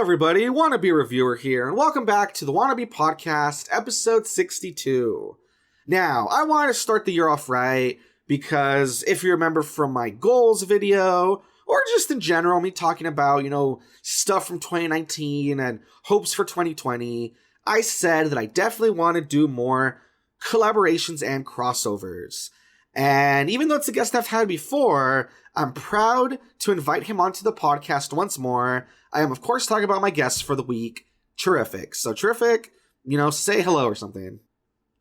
everybody, Wannabe Reviewer here, and welcome back to the Wannabe Podcast, episode 62. Now, I want to start the year off right, because if you remember from my goals video, or just in general, me talking about, stuff from 2019 and hopes for 2020, I said that I definitely want to do more collaborations and crossovers. And even though it's a guest I've had before, I'm proud to invite him onto the podcast once more. I am, of course, talking about my guest for the week, Charific. So, Charific, say hello or something.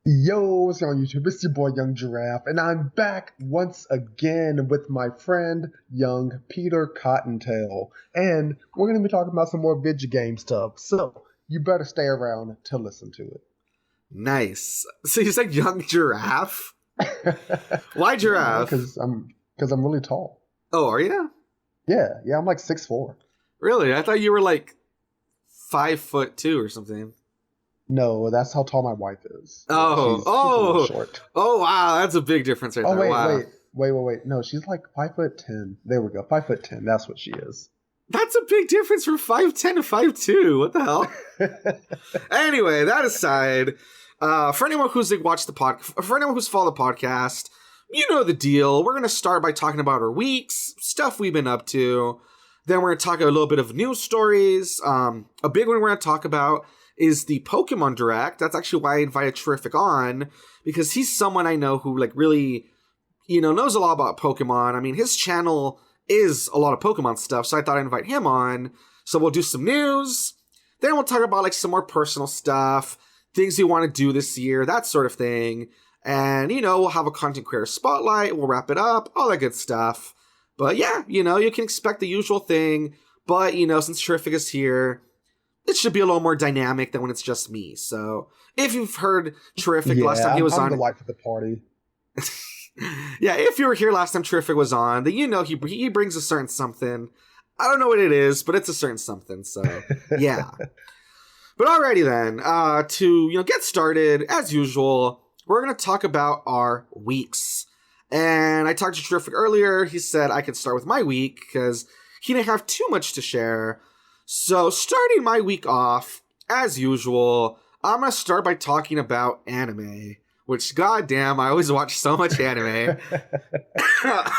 Yo, what's going on YouTube? It's your boy, Young Giraffe, and I'm back once again with my friend, Young Peter Cottontail. And we're going to be talking about some more video game stuff, so you better stay around to listen to it. Nice. So you said Young Giraffe? Why giraffe? Because I'm really tall. Oh, are you? Yeah, I'm like 6'4". Really? I thought you were like 5'2" or something. No, that's how tall my wife is. She's short. Oh, wow, that's a big difference right there. Wow. Wait. No, she's like 5'10". There we go, 5'10". That's what she is. That's a big difference from 5'10" to 5'2". What the hell? Anyway, that aside, for anyone who's followed the podcast, you know the deal. We're going to start by talking about our weeks, stuff we've been up to. Then we're going to talk a little bit of news stories. A big one we're going to talk about is the Pokémon Direct. That's actually why I invited Charific on, because he's someone I know who really, knows a lot about Pokemon. I mean, his channel is a lot of Pokemon stuff, so I thought I'd invite him on. So we'll do some news. Then we'll talk about some more personal stuff, things we want to do this year, that sort of thing. And, we'll have a content creator spotlight. We'll wrap it up, all that good stuff. But yeah, you can expect the usual thing. But, since Charific is here, it should be a little more dynamic than when it's just me. So if you've heard Charific last time he was on, the life of the party. Yeah, if you were here last time Charific was on, then he brings a certain something. I don't know what it is, but it's a certain something. So yeah. But alrighty then, to get started as usual, we're gonna talk about our weeks. And I talked to Charific earlier. He said I could start with my week because he didn't have too much to share. So starting my week off, as usual, I'm going to start by talking about anime, which, goddamn, I always watch so much anime.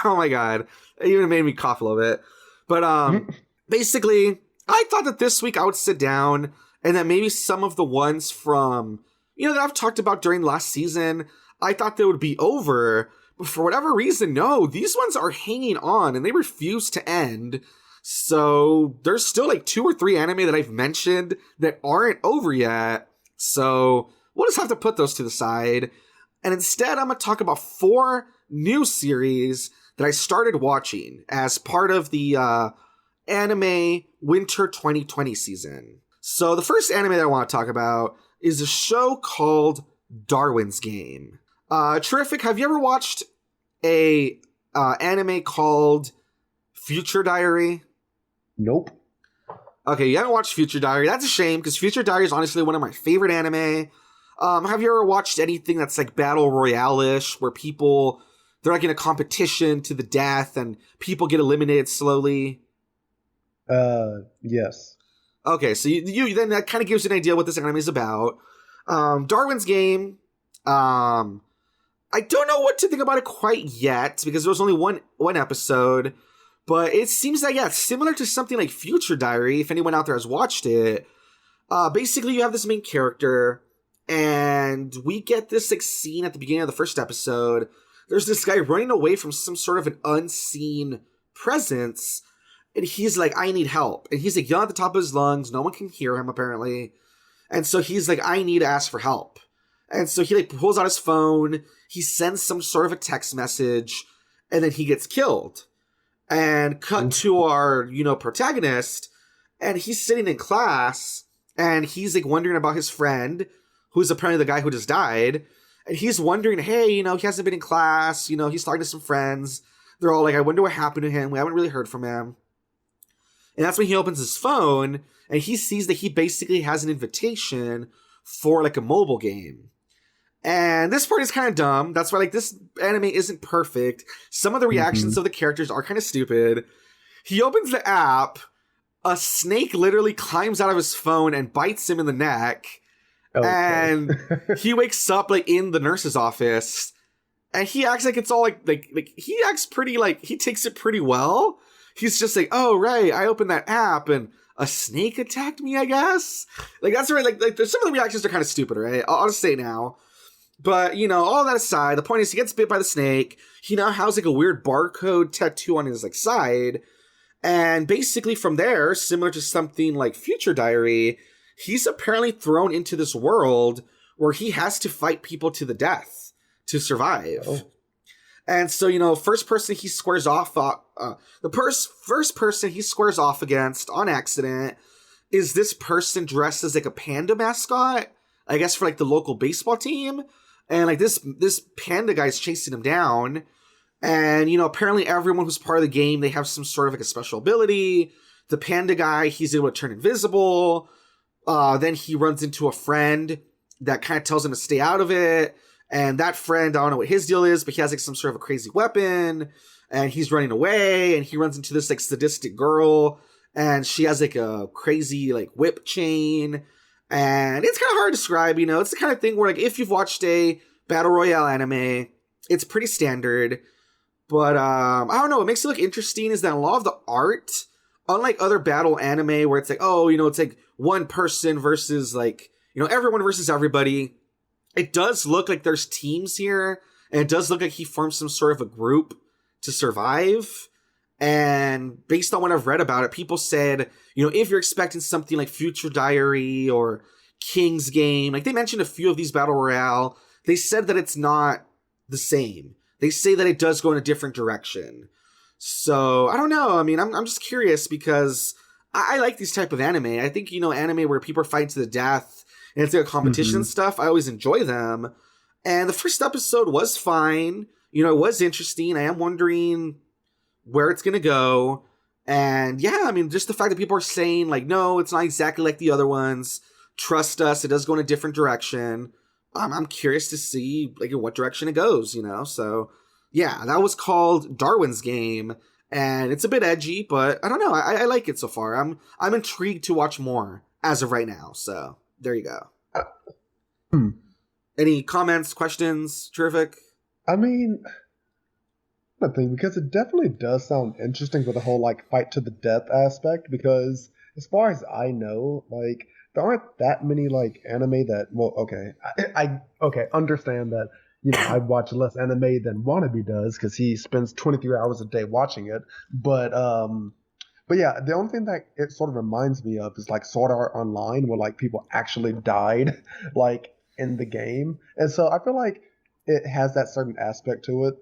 Oh my god, it even made me cough a little bit. But basically, I thought that this week I would sit down and that maybe some of the ones from, that I've talked about during last season, I thought they would be over. But for whatever reason, no, these ones are hanging on and they refuse to end. So there's still 2 or 3 anime that I've mentioned that aren't over yet. So we'll just have to put those to the side. And instead, I'm going to talk about 4 new series that I started watching as part of the anime winter 2020 season. So the first anime that I want to talk about is a show called Darwin's Game. Charific, have you ever watched a anime called Future Diary? Nope. Okay, you haven't watched Future Diary. That's a shame, because Future Diary is honestly one of my favorite anime. Have you ever watched anything that's Battle Royale-ish, where they're in a competition to the death, and people get eliminated slowly? Yes. Okay, so you then that kind of gives you an idea what this anime is about. Darwin's Game, I don't know what to think about it quite yet, because there was only one episode. But it seems it's similar to something like Future Diary, if anyone out there has watched it. Basically, you have this main character, and we get this scene at the beginning of the first episode. There's this guy running away from some sort of an unseen presence, and he's like, I need help. And he's yelling at the top of his lungs. No one can hear him, apparently. And so he's like, I need to ask for help. And so he pulls out his phone, he sends some sort of a text message, and then he gets killed. And cut to our, protagonist, and he's sitting in class, and he's wondering about his friend, who's apparently the guy who just died. And he's wondering, hey, he hasn't been in class, he's talking to some friends. They're all I wonder what happened to him. We haven't really heard from him. And that's when he opens his phone, and he sees that he basically has an invitation for a mobile game. And this part is kind of dumb. That's why this anime isn't perfect. Some of the reactions of the characters are kind of stupid. He opens the app, a snake literally climbs out of his phone and bites him in the neck. Okay. And he wakes up like in the nurse's office, and he acts like it's all like he acts pretty like he takes it pretty well. He's just like, oh right, I opened that app and a snake attacked me, I guess. Like that's right. Like some of the reactions are kind of stupid, right? I'll just say it now. But you know, all that aside, the point is he gets bit by the snake. He now has like a weird barcode tattoo on his like side, and basically from there, similar to something like Future Diary, he's apparently thrown into this world where he has to fight people to the death to survive. Oh. And so, you know, first person he squares off, first person he squares off against on accident is this person dressed as like a panda mascot, I guess for like the local baseball team. And like this panda guy's chasing him down. And, you know, apparently everyone who's part of the game, they have some sort of like a special ability. The panda guy, he's able to turn invisible. Then he runs into a friend that kind of tells him to stay out of it. And that friend, I don't know what his deal is, but he has like some sort of a crazy weapon. And he's running away. And he runs into this like sadistic girl. And she has like a crazy like whip chain. And it's kind of hard to describe, you know. It's the kind of thing where like if you've watched a Battle Royale anime, it's pretty standard. But I don't know, what makes it look interesting is that a lot of the art, unlike other battle anime where it's like, oh, you know, it's like one person versus like, you know, everyone versus everybody. It does look like there's teams here, and it does look like he formed some sort of a group to survive. And based on what I've read about it, people said, you know, if you're expecting something like Future Diary or King's Game, like they mentioned a few of these Battle Royale, they said that it's not the same. They say that it does go in a different direction. So, I don't know. I mean, I'm just curious because I like these type of anime. I think, you know, anime where people are fighting to the death and it's like a competition stuff, I always enjoy them. And the first episode was fine. You know, it was interesting. I am wondering where it's going to go. And yeah, I mean, just the fact that people are saying like, no, it's not exactly like the other ones. Trust us. It does go in a different direction. I'm curious to see like in what direction it goes, you know? So yeah, that was called Darwin's Game, and it's a bit edgy, but I don't know. I like it so far. I'm intrigued to watch more as of right now. So there you go. Any comments, questions? Terrific. I mean, nothing, because it definitely does sound interesting with the whole like fight to the death aspect, because as far as I know, like there aren't that many like anime that, well, okay, I understand that, you know, I watch less anime than Wannabe does because he spends 23 hours a day watching it. But yeah, the only thing that it sort of reminds me of is like Sword Art Online, where like people actually died like in the game. And so I feel like it has that certain aspect to it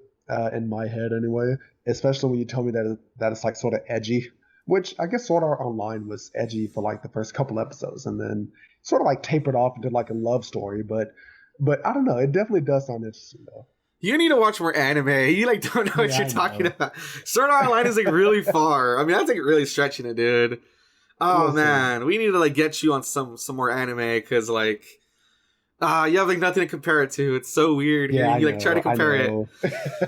in my head anyway, especially when you tell me that it's like sort of edgy, which I guess Sword Art Online was edgy for like the first couple episodes and then sort of like tapered off into like a love story. But I don't know. It definitely does sound interesting, though. You need to watch more anime. You like don't know what you're talking about. Sword Art Online is like really far. I mean, that's like really stretching it, dude. Oh man, we need to like get you on some more anime because like, you have like nothing to compare it to. It's so weird. Yeah, you like try to compare it.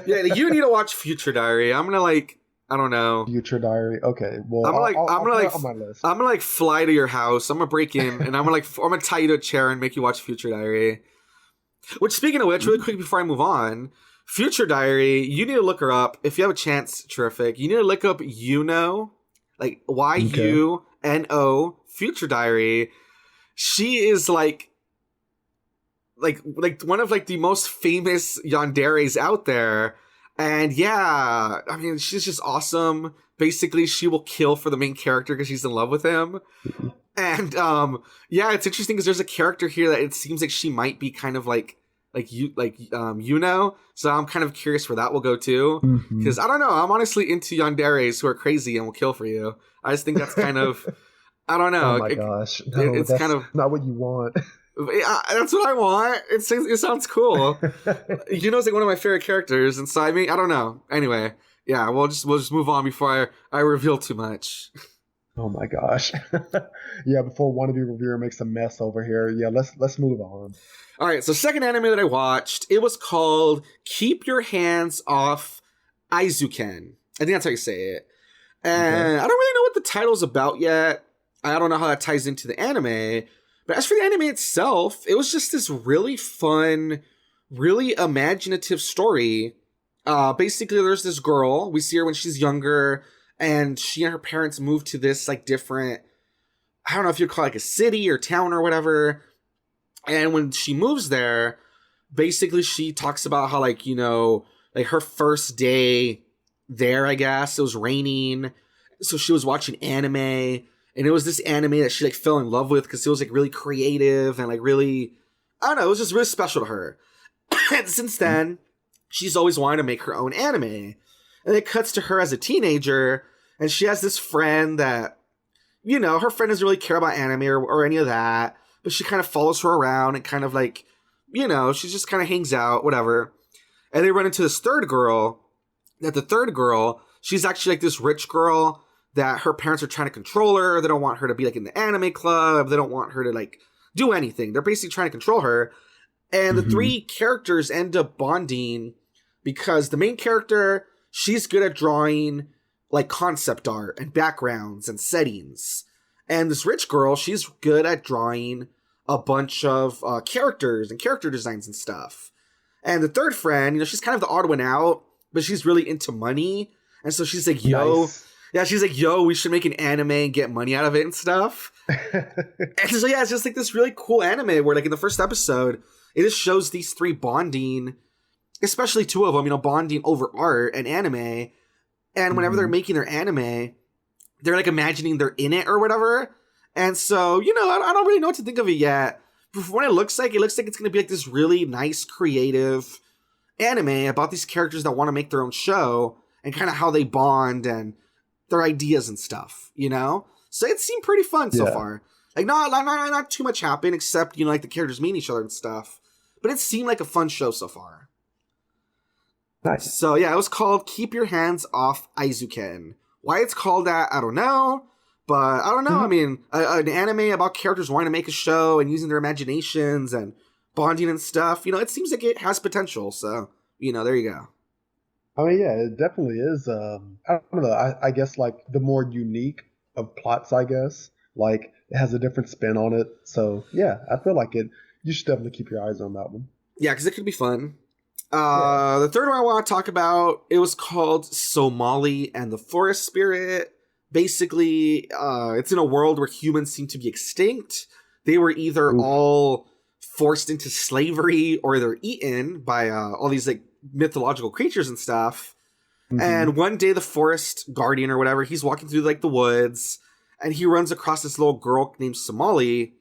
Yeah, you need to watch Future Diary. I'm gonna like, I don't know. Future Diary. Okay, well, I'm gonna like fly to your house. I'm gonna break in and I'm gonna tie you to a chair and make you watch Future Diary. Which, speaking of which, really quick before I move on, Future Diary, you need to look her up. If you have a chance, terrific. You need to look up Yuno, like Yuno, Future Diary. She is like one of like the most famous yanderes out there. And yeah, I mean, she's just awesome. Basically, she will kill for the main character because she's in love with him. And yeah, it's interesting because there's a character here that it seems like she might be kind of like you know. So I'm kind of curious where that will go too. Because I don't know, I'm honestly into yanderes who are crazy and will kill for you. I just think that's kind of, I don't know. Oh my gosh, no, it's kind of not what you want. That's what I want. It sounds cool. Yuno's like one of my favorite characters, and so I mean, I don't know. Anyway, yeah, we'll just move on before I reveal too much. Oh my gosh. Yeah, before Wannabe Reviewer makes a mess over here. Yeah, let's move on. All right, so second anime that I watched, it was called Keep Your Hands Off Eizouken. I think that's how you say it. And I don't really know what the title's about yet. I don't know how that ties into the anime. But as for the anime itself, it was just this really fun, really imaginative story. Basically, there's this girl. We see her when she's younger, and she and her parents moved to this like different, I don't know if you'd call it like a city or town or whatever. And when she moves there, basically she talks about how like, you know, like her first day there, I guess, it was raining. So she was watching anime, and it was this anime that she like fell in love with because it was like really creative and like really, I don't know, it was just really special to her. And since then, she's always wanted to make her own anime. And it cuts to her as a teenager, and she has this friend that, you know, her friend doesn't really care about anime or any of that, but she kind of follows her around and kind of like, you know, she just kind of hangs out, whatever. And they run into this third girl, that the third girl, she's actually like this rich girl that her parents are trying to control her. They don't want her to be like in the anime club. They don't want her to like do anything. They're basically trying to control her. And the three characters end up bonding because the main character, she's good at drawing like concept art and backgrounds and settings. And this rich girl, she's good at drawing a bunch of characters and character designs and stuff. And the third friend, you know, she's kind of the odd one out, but she's really into money. And so she's like, yo, yeah, she's like, yo, we should make an anime and get money out of it and stuff. And so, yeah, it's just like this really cool anime where like in the first episode, it just shows these three bonding, especially two of them, you know, bonding over art and anime. And whenever they're making their anime, they're like imagining they're in it or whatever. And so, you know, I don't really know what to think of it yet. But from what it looks like it's going to be like this really nice, creative anime about these characters that want to make their own show and kind of how they bond and their ideas and stuff, you know? So it seemed pretty fun so far. Like, not too much happened except, you know, like the characters meeting each other and stuff. But it seemed like a fun show so far. Nice. So, yeah, it was called Keep Your Hands Off Eizouken. Why it's called that, I don't know. But I don't know. I mean, an anime about characters wanting to make a show and using their imaginations and bonding and stuff, you know, it seems like it has potential. So, you know, there you go. I mean, yeah, it definitely is. I don't know. I guess like the more unique of plots, I guess, like it has a different spin on it. So, yeah, I feel like it. You should definitely keep your eyes on that one. Yeah, because it could be fun. The third one I want to talk about, it was called Somali and the Forest Spirit. Basically, it's in a world where humans seem to be extinct. They were either all forced into slavery or they're eaten by all these like mythological creatures and stuff. And one day the forest guardian or whatever, he's walking through like the woods and he runs across this little girl named Somali.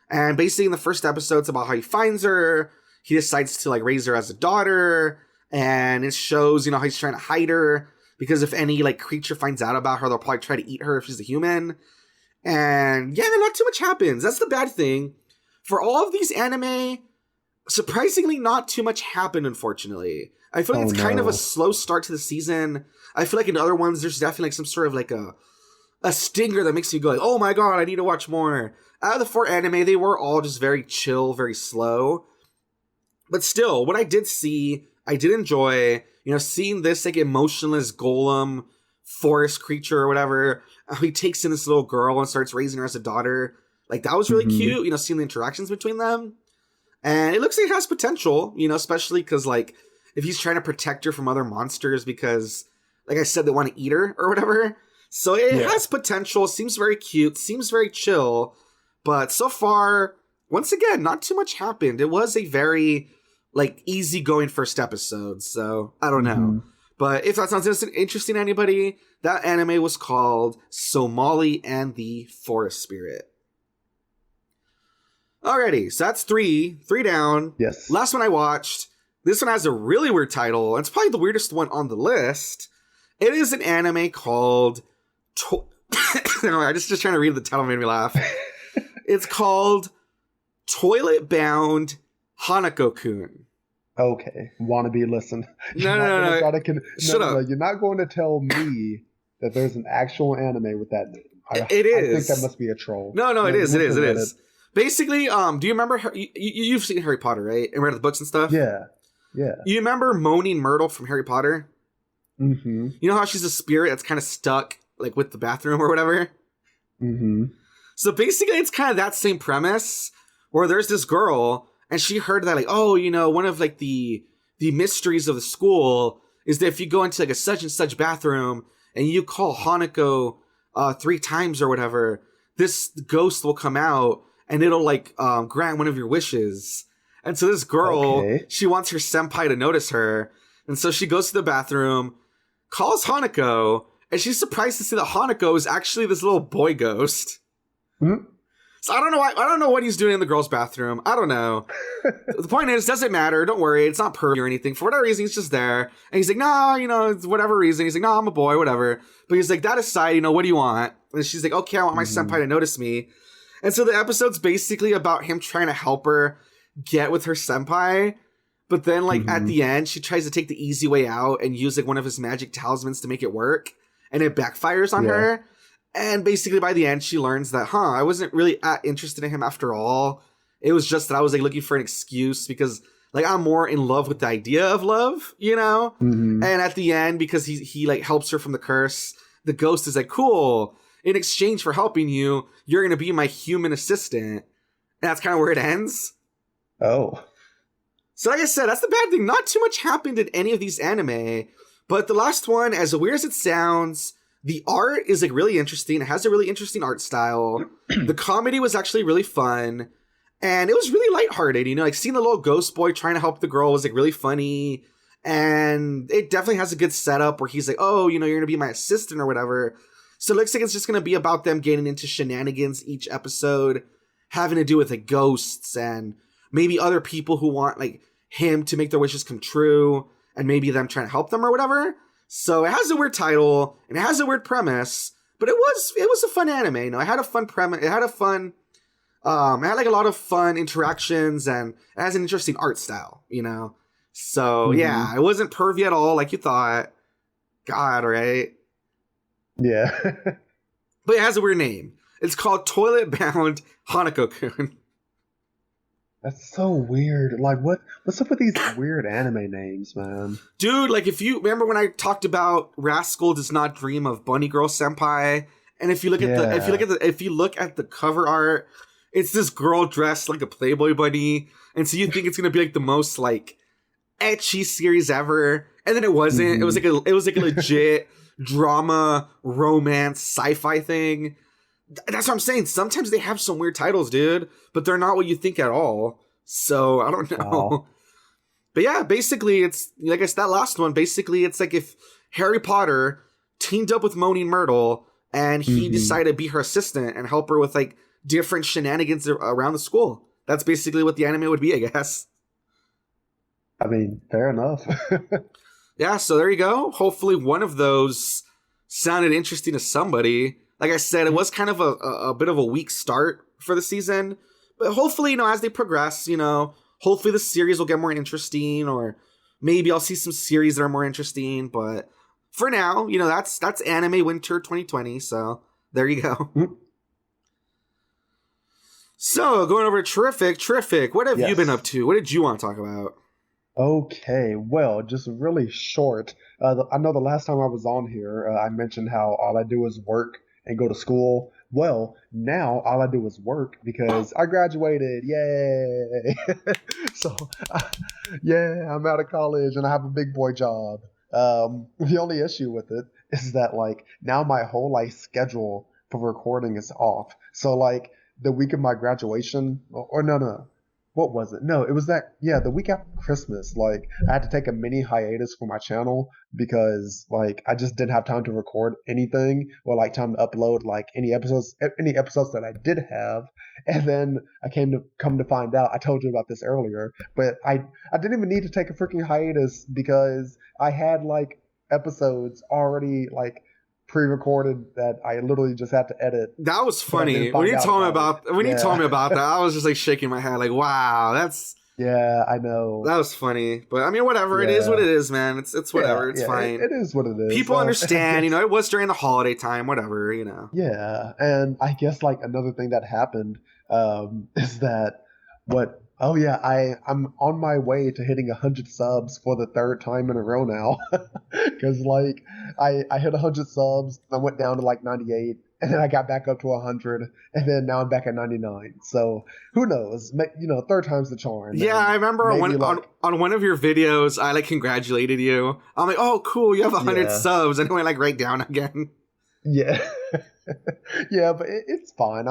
And basically in the first episode, it's about how he finds her. He decides to like raise her as a daughter, and it shows, you know, how he's trying to hide her because if any like creature finds out about her, they'll probably try to eat her if she's a human. And yeah, not too much happens. That's the bad thing. For all of these anime, surprisingly not too much happened, unfortunately. I feel like it's kind of a slow start to the season. I feel like in other ones, there's definitely like some sort of like a stinger that makes you go like, oh my god, I need to watch more. Out of the 4 anime, they were all just very chill, very slow. But still, what I did see, I did enjoy, you know, seeing this like emotionless golem forest creature or whatever. He takes in this little girl and starts raising her as a daughter. Like, that was really cute, you know, seeing the interactions between them. And it looks like it has potential, you know, especially because, like, if he's trying to protect her from other monsters because, like I said, they want to eat her or whatever. So it has potential. Seems very cute. Seems very chill. But so far, once again, not too much happened. It was a very like easygoing first episode, so I don't know. But if that sounds interesting to anybody, that anime was called Somali and the Forest Spirit. Alrighty, so that's three down. Yes. Last one I watched. This one has a really weird title. It's probably the weirdest one on the list. It is an anime called I just trying to read the title made me laugh. It's called Toilet Bound Hanako-kun. Okay, Wannabe, listen. No. Shut up. You're not going to tell me that there's an actual anime with that name. It is. I think that must be a troll. No, it is. Basically, do you remember, you've seen Harry Potter, right? And read the books and stuff? Yeah. You remember Moaning Myrtle from Harry Potter? Mm-hmm. You know how she's a spirit that's kind of stuck like with the bathroom or whatever. Mm-hmm. So basically, it's kind of that same premise where there's this girl and she heard that like, oh, you know, one of like the mysteries of the school is that if you go into like a such and such bathroom and you call Hanako 3 times or whatever, this ghost will come out and it'll like grant one of your wishes. And so this girl, she wants her senpai to notice her. And so she goes to the bathroom, calls Hanako, and she's surprised to see that Hanako is actually this little boy ghost. Mm-hmm. So I don't know what he's doing in the girl's bathroom. I don't know. The point is, doesn't matter. Don't worry. It's not pervy or anything. For whatever reason, he's just there. And he's like, no, you know, it's whatever reason. He's like, no, I'm a boy, whatever. But he's like, that aside, you know, what do you want? And she's like, okay, I want my senpai to notice me. And so the episode's basically about him trying to help her get with her senpai. But then, like, at the end, she tries to take the easy way out and use, like, one of his magic talismans to make it work. And it backfires on her. And basically, by the end, she learns that, I wasn't really interested in him after all. It was just that I was, like, looking for an excuse because, like, I'm more in love with the idea of love, you know? And at the end, because he like, helps her from the curse, the ghost is like, cool. In exchange for helping you, you're going to be my human assistant. And that's kind of where it ends. Oh. So like I said, that's the bad thing. Not too much happened in any of these anime. But the last one, as weird as it sounds, the art is like really interesting. It has a really interesting art style. The comedy was actually really fun. And it was really lighthearted, you know, like seeing the little ghost boy trying to help the girl was like really funny. And it definitely has a good setup where he's like, oh, you know, you're going to be my assistant or whatever. So it looks like it's just going to be about them getting into shenanigans each episode, having to do with like ghosts and maybe other people who want like him to make their wishes come true and maybe them trying to help them or whatever. So it has a weird title and it has a weird premise, but it was a fun anime. You know, it had a fun premise. It had a fun, it had like a lot of fun interactions and it has an interesting art style, you know? So yeah, it wasn't pervy at all like you thought. God, right? Yeah. But it has a weird name. It's called Toilet Bound Hanako-kun. That's so weird. Like, what's up with these weird anime names, man? Dude, like, if you remember when I talked about Rascal Does Not Dream of Bunny Girl Senpai, and if you look at if you look at the cover art, it's this girl dressed like a Playboy bunny, and so you think it's gonna be like the most like ecchi series ever, and then it wasn't. It was like a legit drama, romance, sci-fi thing. That's what I'm saying. Sometimes they have some weird titles, dude, but they're not what you think at all. So I don't know. Wow. But yeah, basically it's, I guess that last one, basically it's like if Harry Potter teamed up with Moaning Myrtle and he decided to be her assistant and help her with like different shenanigans around the school. That's basically what the anime would be, I guess. I mean, fair enough. Yeah, so there you go. Hopefully one of those sounded interesting to somebody. Like I said, it was kind of a bit of a weak start for the season. But hopefully, you know, as they progress, you know, hopefully the series will get more interesting. Or maybe I'll see some series that are more interesting. But for now, you know, that's Anime Winter 2020. So there you go. So going over to Terrific. What have you been up to? What did you want to talk about? Okay, well, just really short. I know the last time I was on here, I mentioned how all I do is work and go to school. Well, now all I do is work because I graduated. Yay! So, yeah, I'm out of college and I have a big boy job. The only issue with it is that, like, now my whole, like, schedule for recording is off. So, like, the week of my graduation, or no. What was it? No, it was the week after Christmas, like, I had to take a mini hiatus for my channel because, like, I just didn't have time to record anything or, like, time to upload, like, any episodes that I did have. And then I come to find out, I told you about this earlier, but I didn't even need to take a freaking hiatus because I had, like, episodes already, like, pre-recorded that I literally just had to edit. That was funny. When you told me about that, I was just like shaking my head like, wow, that's... Yeah, I know. That was funny. But I mean, whatever. It is what it is, man. It's whatever. It's fine. It is what it is. People understand, you know, it was during the holiday time, whatever, you know. Yeah. And I guess like another thing that happened is that what Oh yeah, I'm on my way to hitting 100 subs for the third time in a row now. Because like I hit 100 subs, I went down to like 98, and then I got back up to 100, and then now I'm back at 99. So who knows? Third time's the charm, Yeah, and I remember maybe on one of your videos, I like congratulated you. I'm like, oh, cool, you have 100 yeah, subs, and it went like right down again. yeah, yeah, but it's fine.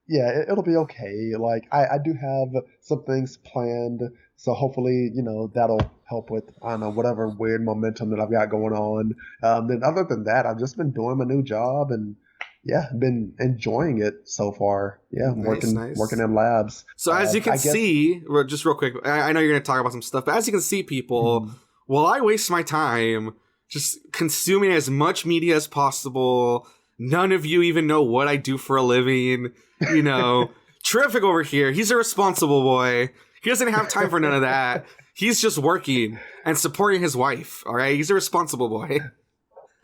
Yeah, it'll be okay. Like I do have some things planned, so hopefully, that'll help with, I don't know, whatever weird momentum that I've got going on. Then other than that, I've just been doing my new job and yeah, been enjoying it so far. Yeah, I'm Nice, working nice. in labs. So as you can I guess. see, just real quick, I know you're going to talk about some stuff, but as you can see, people, Mhm. while I waste my time just consuming as much media as possible, none of you even know what I do for a living. You know, Terrific over here, he's a responsible boy. He doesn't have time for none of that. He's just working and supporting his wife, all right? He's a responsible boy.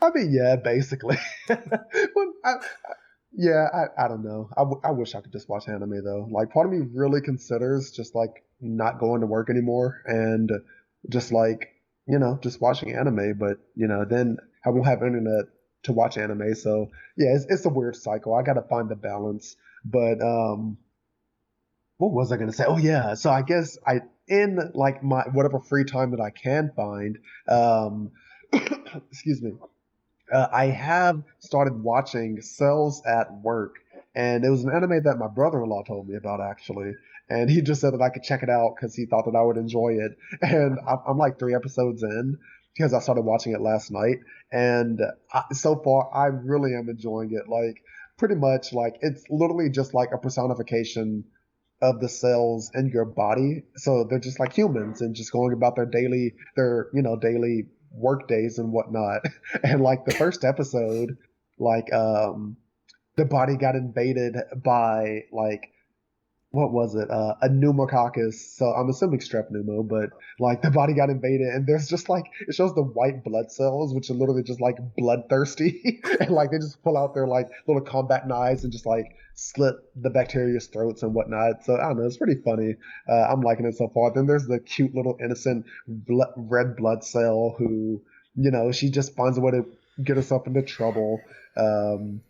I mean, yeah, basically. Well, yeah, I don't know. I wish I could just watch anime though. Like, part of me really considers just like not going to work anymore and just like, just watching anime. But, then I won't have internet to watch anime. So, yeah, it's a weird cycle. I got to find the balance. But, what was I going to say? Oh, yeah. So I guess in like my whatever free time that I can find, um, excuse me, I have started watching Cells at Work, and it was an anime that my brother-in-law told me about actually, and he just said that I could check it out because he thought that I would enjoy it. And I'm like 3 episodes in because I started watching it last night, and so far I really am enjoying it. Like pretty much like it's literally just like a personification of the cells in your body. So they're just like humans and just going about their daily work days and whatnot. And like the first episode, like the body got invaded by like what was it? A pneumococcus. So I'm assuming strep pneumo, but like the body got invaded, and there's just like it shows the white blood cells, which are literally just like bloodthirsty, and like they just pull out their like little combat knives and just like slit the bacteria's throats and whatnot. So I don't know, it's pretty funny. I'm liking it so far. Then there's the cute little innocent red blood cell who, she just finds a way to get herself into trouble. Um,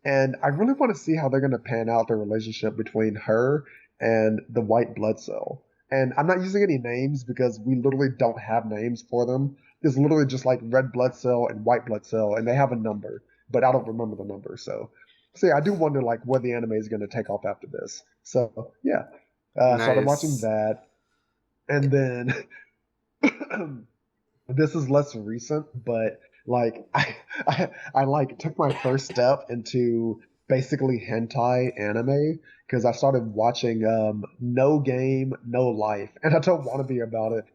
and I really want to see how they're going to pan out the relationship between her and the white blood cell. And I'm not using any names because we literally don't have names for them. It's literally just like red blood cell and white blood cell, and they have a number, but I don't remember the number. So yeah, I do wonder like where the anime is going to take off after this. So yeah, started watching Nice. that, and then this is less recent, but like I like took my first step into basically hentai anime because I started watching No Game, No Life, and I told Wannabe about it.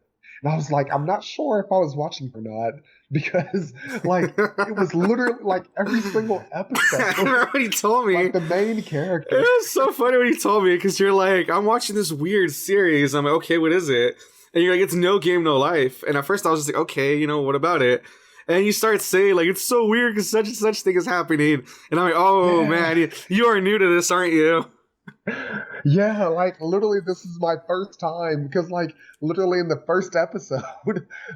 And I was like, I'm not sure if I was watching or not because like it was literally like every single I episode, remember when you told me. like It the main character. was so funny when you told me because you're like, I'm watching this weird series. I'm like, okay, what is it? And you're like, it's No Game, No Life. And at first I was just like, okay, what about it? And you start saying, like, it's so weird because such and such thing is happening. And I'm like, oh, Yeah. man, you are new to this, aren't you? Yeah, like literally this is my first time because like literally in the first episode,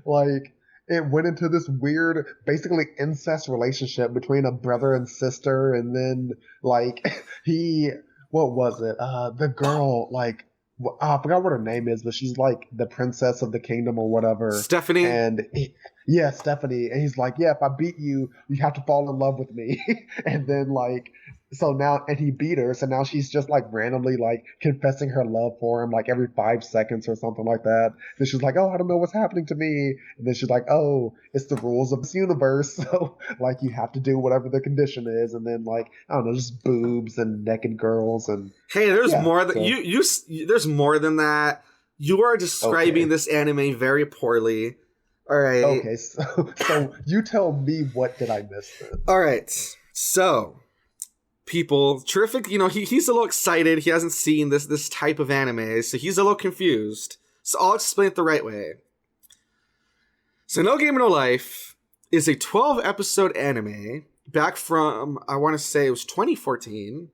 like it went into this weird basically incest relationship between a brother and sister, and then like he what was it? The girl like I forgot what her name is, but she's like the princess of the kingdom or whatever. Stephanie? And yeah, Stephanie, and he's like, yeah, if I beat you, you have to fall in love with me. And then like so now, and he beat her, so now she's just like randomly like confessing her love for him like every 5 seconds or something like that. Then she's like, oh, I don't know what's happening to me. And then she's like, oh, it's the rules of this universe. So like you have to do whatever the condition is. And then like, I don't know, just boobs and naked girls and Hey, there's yeah. more than So there's more than that. You are describing okay. this anime very poorly. All right. Okay, so you tell me, what did I miss then? All right. So, people, Terrific, he's a little excited. He hasn't seen this type of anime, so he's a little confused. So I'll explain it the right way. So No Game No Life is a 12 episode anime back from, I want to say it was 2014.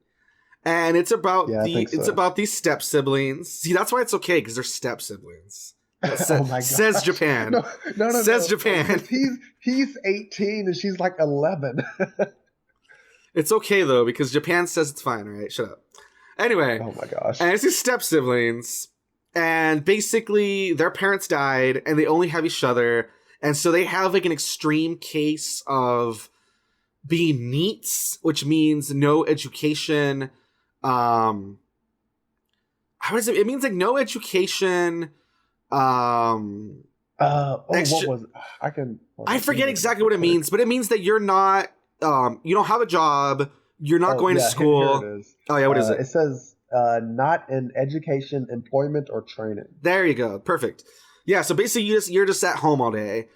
And it's about Yeah, I think it's so. about these step siblings. See, that's why it's okay, because they're step siblings. Oh my Says gosh. Japan. No. Says Japan. Because he's 18 and she's like 11. It's okay though, because Japan says it's fine, right? Shut up. Anyway. Oh my gosh. And it's these step siblings. And basically their parents died and they only have each other. And so they have like an extreme case of being neets, which means no education. How does it? It means like no education. What was it? I forget exactly what it means, but it means that you're not. You don't have a job. You're not going to school. Here it is. Oh yeah, what is it? It says not in education, employment, or training. There you go. Perfect. Yeah. So basically, you're just at home all day,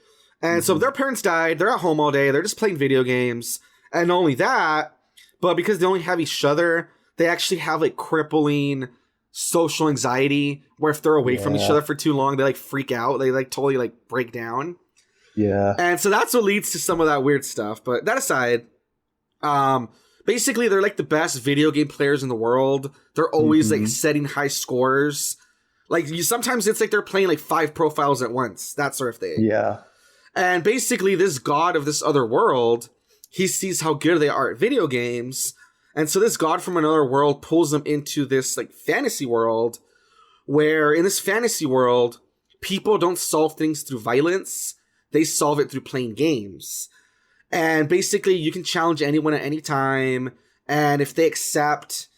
and so their parents died. They're at home all day. They're just playing video games, and not only that, but because they only have each other, they actually have like crippling social anxiety, where if they're away from each other for too long, they like freak out. They like totally like break down. Yeah. And so that's what leads to some of that weird stuff. But that aside, basically they're like the best video game players in the world. They're always like setting high scores. Like sometimes it's like they're playing like 5 profiles at once, that sort of thing. Yeah. And basically this god of this other world, he sees how good they are at video games. And so this god from another world pulls them into this like fantasy world, where in this fantasy world, people don't solve things through violence. They solve it through playing games. And basically you can challenge anyone at any time. And if they accept,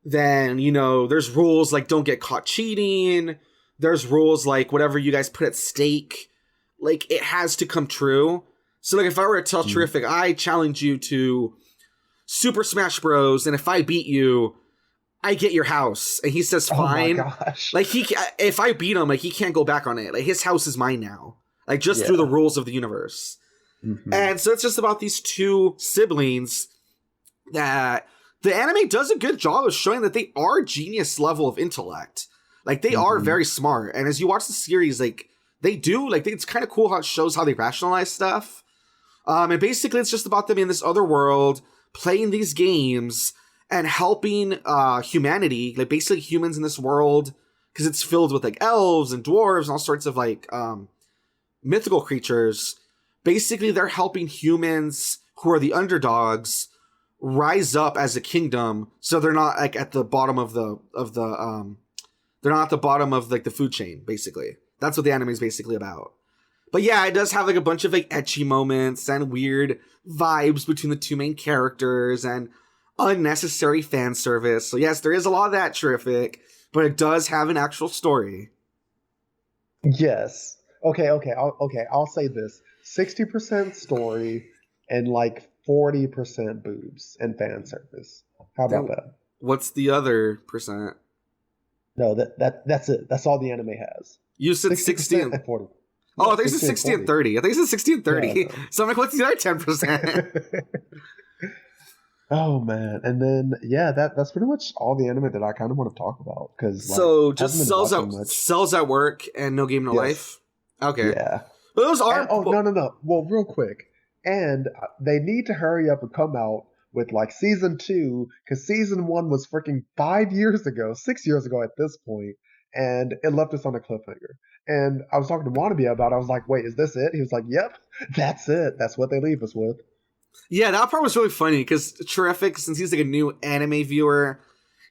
then, you know, there's rules like don't get caught cheating. There's rules like whatever you guys put at stake, like it has to come true. So like if I were to tell Terrific, I challenge you to Super Smash Bros. And if I beat you, I get your house. And he says, fine. Oh my gosh. Like if I beat him, like he can't go back on it. Like his house is mine now. Like just through the rules of the universe. And so it's just about these two siblings that the anime does a good job of showing that they are genius level of intellect. Like they are very smart. And as you watch the series, like they do, like it's kind of cool how it shows how they rationalize stuff. And basically it's just about them in this other world playing these games and helping humanity, like basically humans in this world, because it's filled with like elves and dwarves and all sorts of like mythical creatures. Basically they're helping humans who are the underdogs rise up as a kingdom, so they're not like at the bottom of the they're not at the bottom of like the food chain. Basically that's what the anime is basically about. But yeah, it does have like a bunch of like ecchi moments and weird vibes between the two main characters and unnecessary fan service. So yes, there is a lot of that, Terrific, but it does have an actual story. Yes. Okay. I'll say this: 60% story and like 40% boobs and fan service. How about that? What's the other percent? No, that's it. That's all the anime has. You said 60 and 40. Oh, I think it's 60 and 30. I think it's 60 and 30. Yeah, no. So I'm like, what's the other 10%? Oh man, and then yeah, that's pretty much all the anime that I kind of want to talk about, because so just cells at work and No Game No Life. Okay, yeah, but those are no. Well, real quick, and they need to hurry up and come out with like season 2, because season 1 was freaking 6 years ago at this point, and it left us on a cliffhanger. And I was talking to Wannabe about it. I was like, wait, is this it? He was like, yep, that's it. That's what they leave us with. Yeah, that part was really funny because Terrific, since he's like a new anime viewer,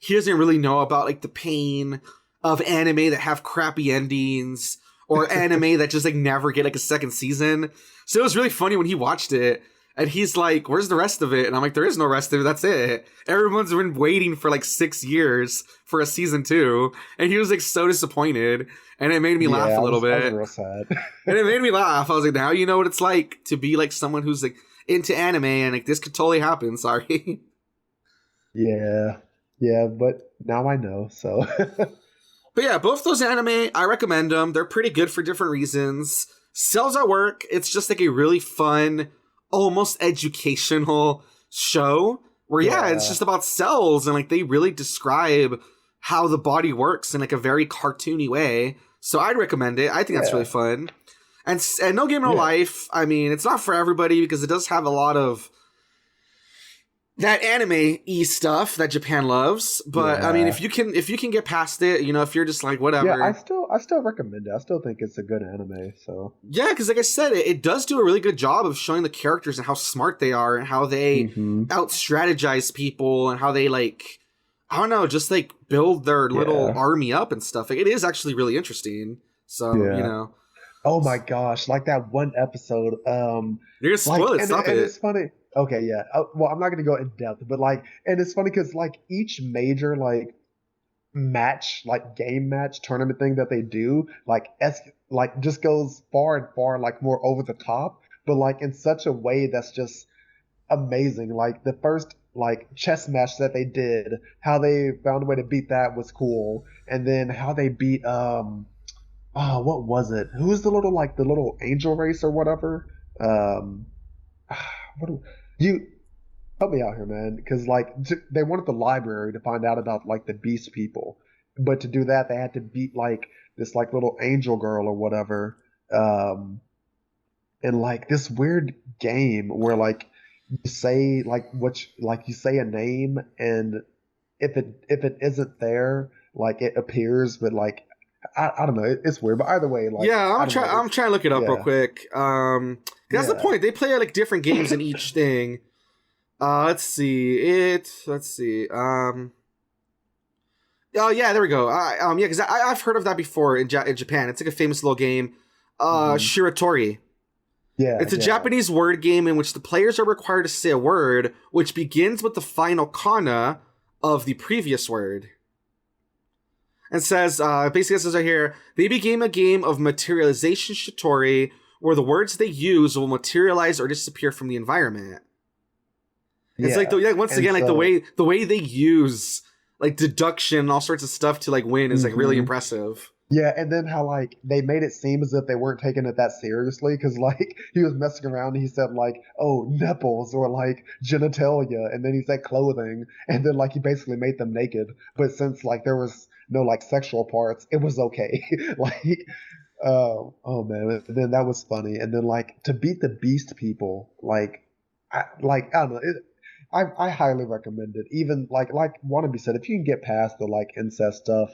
he doesn't really know about like the pain of anime that have crappy endings or anime that just like never get like a second season. So it was really funny when he watched it and he's like, where's the rest of it? And I'm like, there is no rest of it. That's it. Everyone's been waiting for like 6 years for a season 2. And he was like so disappointed. And it made me laugh a little bit. I was real sad. And it made me laugh. I was like, now you know what it's like to be like someone who's like into anime and like this could totally happen. Sorry. Yeah, but now I know. So. But yeah, both those anime, I recommend them. They're pretty good for different reasons. Cells at Work, it's just like a really fun, almost educational show where it's just about cells and like they really describe how the body works in like a very cartoony way. So I'd recommend it. I think that's really fun. And No Game No Life, I mean, it's not for everybody because it does have a lot of that anime-y stuff that Japan loves. But I mean, if you can get past it, you know, if you're just like whatever. Yeah, I still recommend it. I still think it's a good anime. So yeah, because like I said, it does do a really good job of showing the characters and how smart they are and how they out strategize people and how they like, I don't know, just like build their little army up and stuff. Like, it is actually really interesting. So you know. Oh my gosh, like that one episode. You're gonna spoil it. Stop it. It's funny. Okay, yeah. Well, I'm not gonna go in depth, but like, and it's funny because like each major like match, like game match tournament thing that they do, like just goes far and far like more over the top, but like in such a way that's just amazing. Like the first like chess match that they did, how they found a way to beat that was cool, and then how they beat what was it? Who was the little angel race or whatever? You help me out here, man, because like they wanted the library to find out about like the beast people, but to do that they had to beat like this like little angel girl or whatever, in like this weird game where like you say you say a name, and if it isn't there, like it appears, but like I don't know, it's weird, but either way, like I'm trying to look it up real quick. That's the point. They play like different games in each thing. Let's see. Oh yeah, there we go. Yeah, because I've heard of that before in Japan. It's like a famous little game. Shiratori. Yeah, it's a Japanese word game in which the players are required to say a word which begins with the final kana of the previous word. And says, basically it says right here, they became a game of materialization shitori, where the words they use will materialize or disappear from the environment. It's like the way they use like deduction and all sorts of stuff to like win is like really impressive. Yeah, and then how like they made it seem as if they weren't taking it that seriously, because like he was messing around and he said like, oh, nipples or like genitalia, and then he said clothing, and then like he basically made them naked, but since like there was no like sexual parts, it was okay. Like oh man, and then that was funny, and then like to beat the beast people, like I don't know, I highly recommend it. Even like Wannabe said, if you can get past the like incest stuff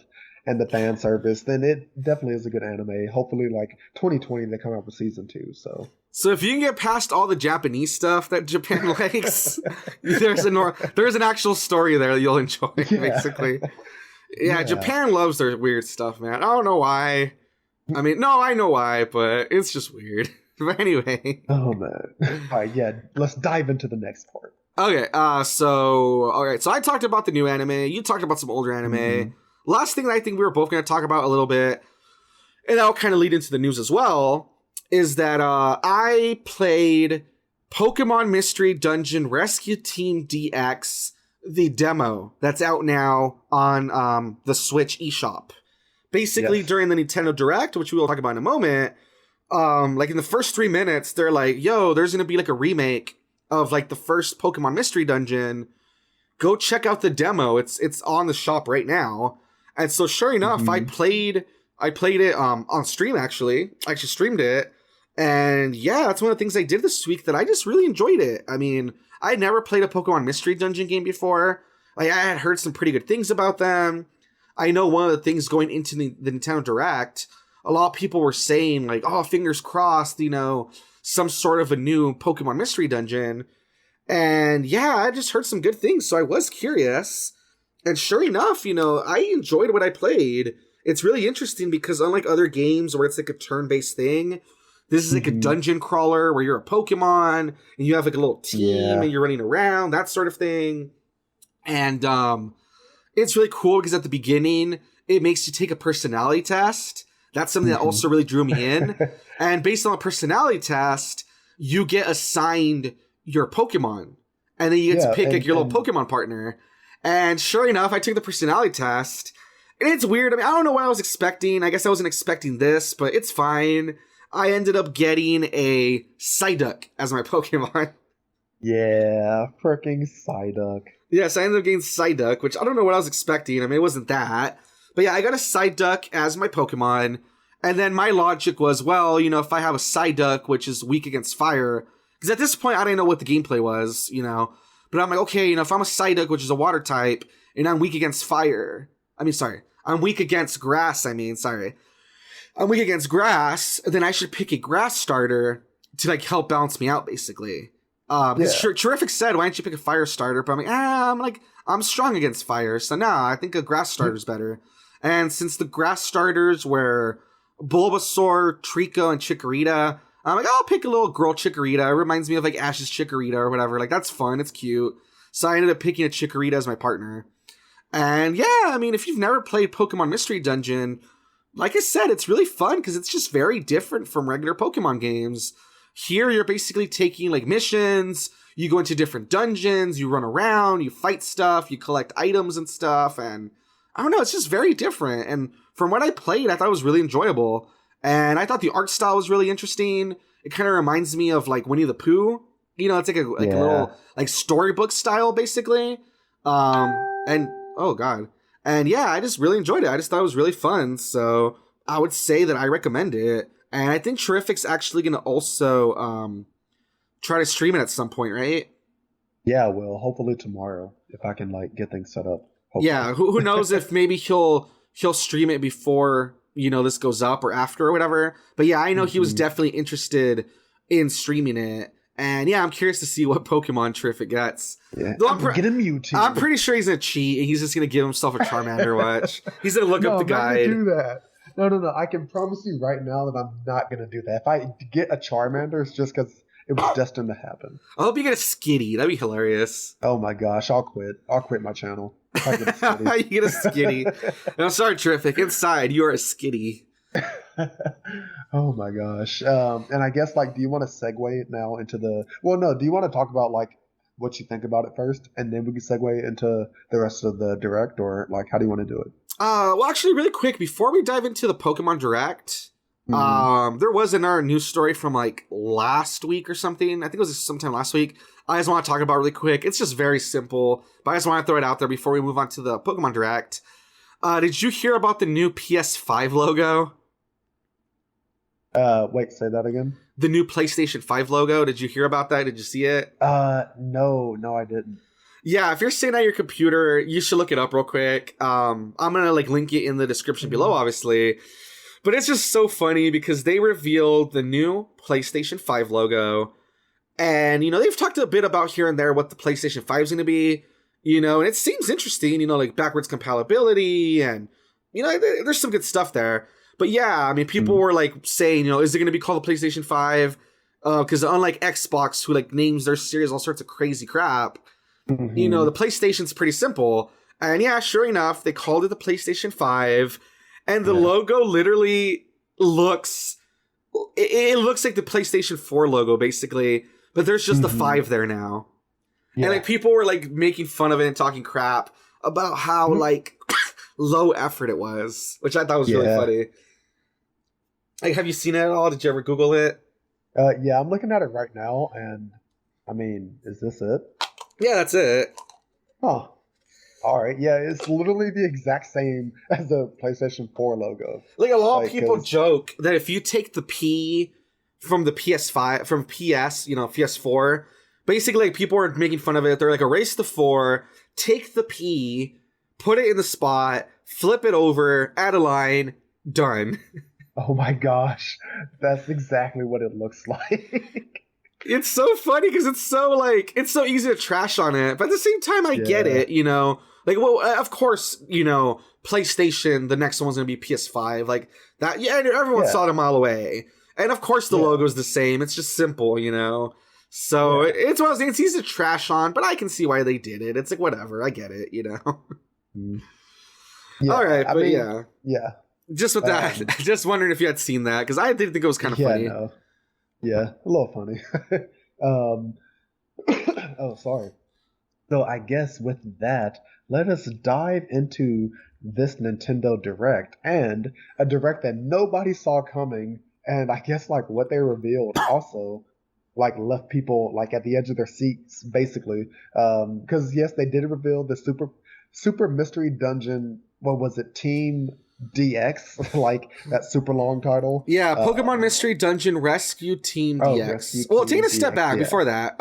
and the fan service, then it definitely is a good anime. Hopefully like 2020 they come out with season 2. So if you can get past all the Japanese stuff that Japan likes, there's an actual story there that you'll enjoy, basically. Yeah, Japan loves their weird stuff, man. I don't know why. I mean, no, I know why, but it's just weird. But anyway. Oh man. All right, yeah, let's dive into the next part. Okay, so I talked about the new anime. You talked about some older anime. Last thing that I think we were both going to talk about a little bit, and that'll kind of lead into the news as well, is that I played Pokemon Mystery Dungeon Rescue Team DX, the demo that's out now on the Switch eShop. Basically, during the Nintendo Direct, which we will talk about in a moment, like in the first 3 minutes, they're like, yo, there's going to be like a remake of like the first Pokemon Mystery Dungeon. Go check out the demo. It's on the shop right now. And so sure enough, I played it on stream actually. I actually streamed it. And yeah, that's one of the things I did this week that I just really enjoyed it. I mean, I had never played a Pokemon Mystery Dungeon game before. Like, I had heard some pretty good things about them. I know one of the things going into the Nintendo Direct, a lot of people were saying like, oh, fingers crossed, you know, some sort of a new Pokemon Mystery Dungeon. And yeah, I just heard some good things, so I was curious. And sure enough, you know, I enjoyed what I played. It's really interesting because unlike other games where it's like a turn-based thing, this is like a dungeon crawler where you're a Pokemon and you have like a little team and you're running around, that sort of thing. And it's really cool because at the beginning, it makes you take a personality test. That's something that also really drew me in. And based on a personality test, you get assigned your Pokemon. And then you get to pick like your little Pokemon partner. And sure enough, I took the personality test. And it's weird. I mean, I don't know what I was expecting. I guess I wasn't expecting this, but it's fine. I ended up getting a Psyduck as my Pokemon. Yeah, freaking Psyduck. Yes, I ended up getting Psyduck, which I don't know what I was expecting. I mean, it wasn't that. But yeah, I got a Psyduck as my Pokemon. And then my logic was, well, you know, if I have a Psyduck, which is weak against fire, because at this point, I didn't know what the gameplay was, you know. But I'm like, okay, if I'm a Psyduck, which is a water type, and I'm weak against fire. I'm weak against grass, I'm weak against grass, then I should pick a grass starter to like help balance me out, basically. Terrific said, why don't you pick a fire starter? But I'm like, I'm strong against fire, so I think a grass starter is better. And since the grass starters were Bulbasaur, Trico, and Chikorita, I'm like, I'll pick a little girl Chikorita. It reminds me of like Ash's Chikorita or whatever. Like, that's fun, it's cute. So I ended up picking a Chikorita as my partner. And if you've never played Pokemon Mystery Dungeon, like I said, it's really fun because it's just very different from regular Pokemon games. Here, you're basically taking like missions, you go into different dungeons, you run around, you fight stuff, you collect items and stuff, and I don't know, it's just very different. And from what I played, I thought it was really enjoyable. And I thought the art style was really interesting. It kind of reminds me of like Winnie the Pooh. It's like a little like storybook style, basically. And oh god. And I just really enjoyed it. I just thought it was really fun. So I would say that I recommend it. And I think Terrific's actually going to also try to stream it at some point, right? Yeah, well, hopefully tomorrow if I can like get things set up. Hopefully. Yeah, who knows if maybe he'll stream it before this goes up or after or whatever. But I know he was definitely interested in streaming it. And I'm curious to see what Pokemon Terrific gets. Yeah, get a Mewtwo. I'm pretty sure he's gonna cheat and he's just gonna give himself a Charmander watch. He's gonna look up the guide. I'm not gonna do that. No. I can promise you right now that I'm not gonna do that. If I get a Charmander, it's just because it was destined to happen. I hope you get a Skitty. That'd be hilarious. Oh my gosh, I'll quit. I'll quit my channel. If I get a Skitty. You get a Skitty. No, sorry, Terrific. Inside, you are a Skitty. Oh my gosh. And I guess do you want to segue it now into do you want to talk about what you think about it first and then we can segue into the rest of the direct, or how do you want to do it? Well, actually really quick, before we dive into the Pokemon Direct, there was another news story from last week or something. I think it was sometime last week. I just want to talk about really quick. It's just very simple, but I just want to throw it out there before we move on to the Pokemon Direct. Did you hear about the new PS5 logo? Wait, say that again. The new PlayStation 5 logo. Did you hear about that? Did you see it? No, I didn't. Yeah, if you're sitting at your computer, you should look it up real quick. I'm gonna link it in the description below, obviously. But it's just so funny because they revealed the new PlayStation 5 logo. And, they've talked a bit about here and there what the PlayStation 5 is going to be, and it seems interesting, backwards compatibility and, there's some good stuff there. But people were saying, is it going to be called the PlayStation 5? Because unlike Xbox, who names their series all sorts of crazy crap, the PlayStation's pretty simple. And sure enough, they called it the PlayStation 5. And the logo literally looks, it looks like the PlayStation 4 logo, basically. But there's just the 5 there now. Yeah. And people were making fun of it and talking crap about how low effort it was, which I thought was really funny. Have you seen it at all? Did you ever Google it? Yeah, I'm looking at it right now, and is this it? Yeah, that's it. Huh. All right. Yeah, it's literally the exact same as the PlayStation 4 logo. A lot of people joke that if you take the P from the PS5, from PS, PS4, basically people are making fun of it. They're erase the 4, take the P, put it in the spot, flip it over, add a line, done. Oh my gosh. That's exactly what it looks like. It's so funny because it's so easy to trash on it, but at the same time I get it, of course, PlayStation, the next one's gonna be PS5, that. Yeah, everyone saw it a mile away, and of course the logo's the same. It's just simple, So it's one of those things. It's easy to trash on, but I can see why they did it. It's whatever, I get it, All right, but yeah. Just with that, just wondering if you had seen that because I did think it was kind of funny. No. Yeah, a little funny. Oh, sorry. So I guess with that, let us dive into this Nintendo Direct, and a Direct that nobody saw coming, and I guess what they revealed also left people at the edge of their seats, basically. Because yes, they did reveal the super mystery dungeon. What was it? Team DX, like that super long title. Yeah, Pokemon Mystery Dungeon Rescue Team Rescue DX. Well, taking Team a step DX, back yeah. before that,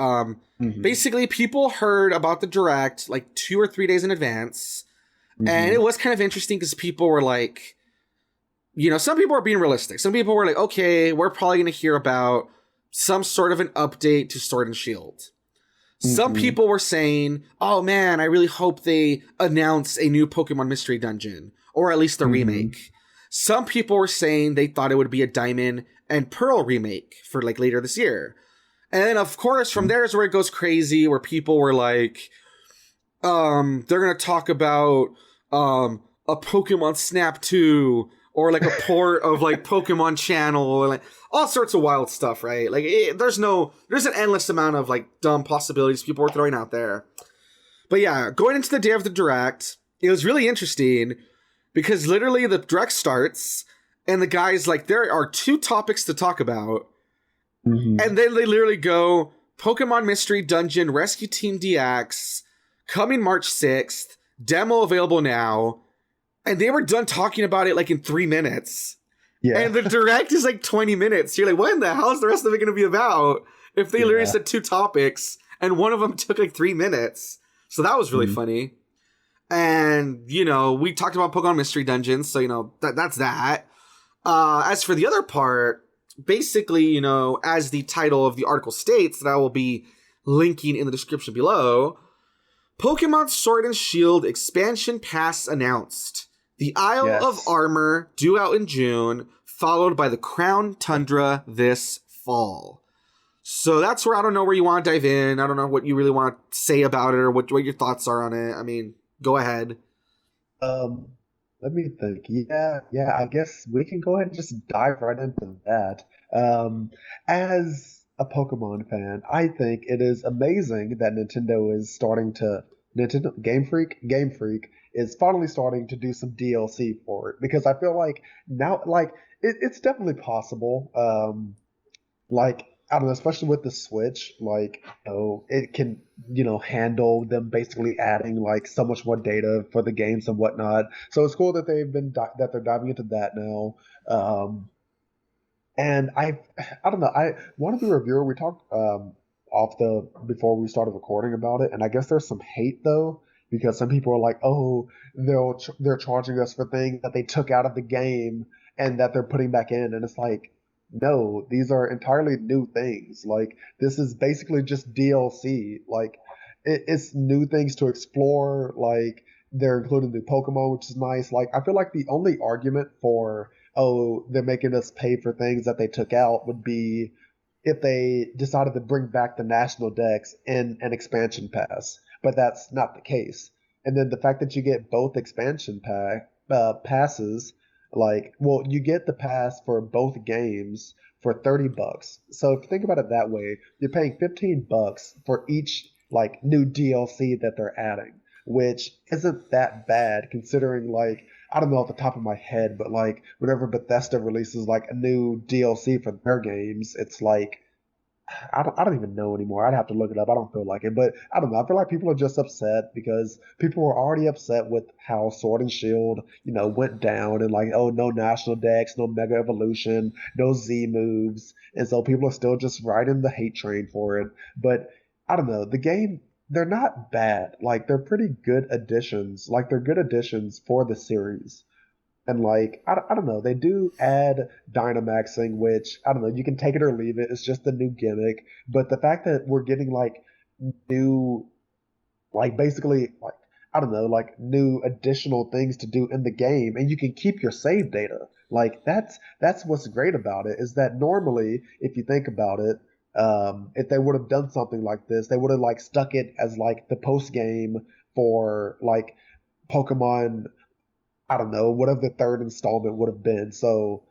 basically people heard about the Direct like 2 or 3 days in advance, and it was kind of interesting because people were like, some people were being realistic. Some people were like, okay, we're probably going to hear about some sort of an update to Sword and Shield. Some people were saying, oh man, I really hope they announce a new Pokemon Mystery Dungeon, or at least a remake. Some people were saying they thought it would be a Diamond and Pearl remake for like later this year. And then of course from there is where it goes crazy, where people were like, they're going to talk about a Pokemon Snap 2, or like a port of like Pokemon Channel, or like all sorts of wild stuff, right? Like there's an endless amount of like dumb possibilities people were throwing out there. But yeah, going into the day of the Direct, it was really interesting because literally the Direct starts and the guy's like, there are 2 topics to talk about. And then they literally go, Pokemon Mystery Dungeon Rescue Team DX, coming March 6th, demo available now. And they were done talking about it like in 3 minutes. Yeah. And the Direct is like 20 minutes. You're like, what in the hell is the rest of it going to be about? If they literally said 2 topics and one of them took like 3 minutes. So that was really funny. And, we talked about Pokemon Mystery Dungeons. So, that's that. As for the other part, basically, as the title of the article states that I will be linking in the description below, Pokemon Sword and Shield Expansion Pass announced. The Isle of Armor due out in June, followed by the Crown Tundra this fall. So that's where I don't know where you want to dive in. I don't know what you really want to say about it or what your thoughts are on it. I mean, go ahead. Let me think. Yeah, I guess we can go ahead and just dive right into that. As a Pokemon fan, I think it is amazing that Game Freak is finally starting to do some DLC for it, because I feel like now, like, it's definitely possible. Like, I don't know, especially with the Switch, like, it can, handle them basically adding like so much more data for the games and whatnot. So it's cool that that they're diving into that now. And I don't know, I want to be a reviewer. We talked before we started recording about it, and I guess there's some hate though, because some people are like, oh, they're charging us for things that they took out of the game and that they're putting back in, and it's like, no, these are entirely new things. Like, this is basically just DLC. Like, it's new things to explore. Like, they're including new Pokemon, which is nice. Like, I feel like the only argument for, oh, they're making us pay for things that they took out would be if they decided to bring back the National Dex in an expansion pass. But that's not the case. And then the fact that you get both expansion passes, like, well, you get the pass for both games for $30. So if you think about it that way, you're paying $15 for each like new DLC that they're adding, which isn't that bad considering, like, I don't know off the top of my head, but like whenever Bethesda releases like a new DLC for their games, it's like, I don't even know anymore. I'd have to look it up. I don't feel like it, but I don't know. I feel like people are just upset because people were already upset with how Sword and Shield, went down, and like, oh, no National Dex, no Mega Evolution, no Z moves, and so people are still just riding the hate train for it. But I don't know. The game, they're not bad. Like, they're pretty good additions. Like, they're good additions for the series. And like, I don't know, they do add Dynamaxing, which, I don't know, you can take it or leave it. It's just a new gimmick. But the fact that we're getting like new, like basically, like, I don't know, like new additional things to do in the game, and you can keep your save data. Like, that's what's great about it, is that normally, if you think about it, if they would have done something like this, they would have like stuck it as like the post game for like Pokemon, I don't know, whatever the third installment would have been. So,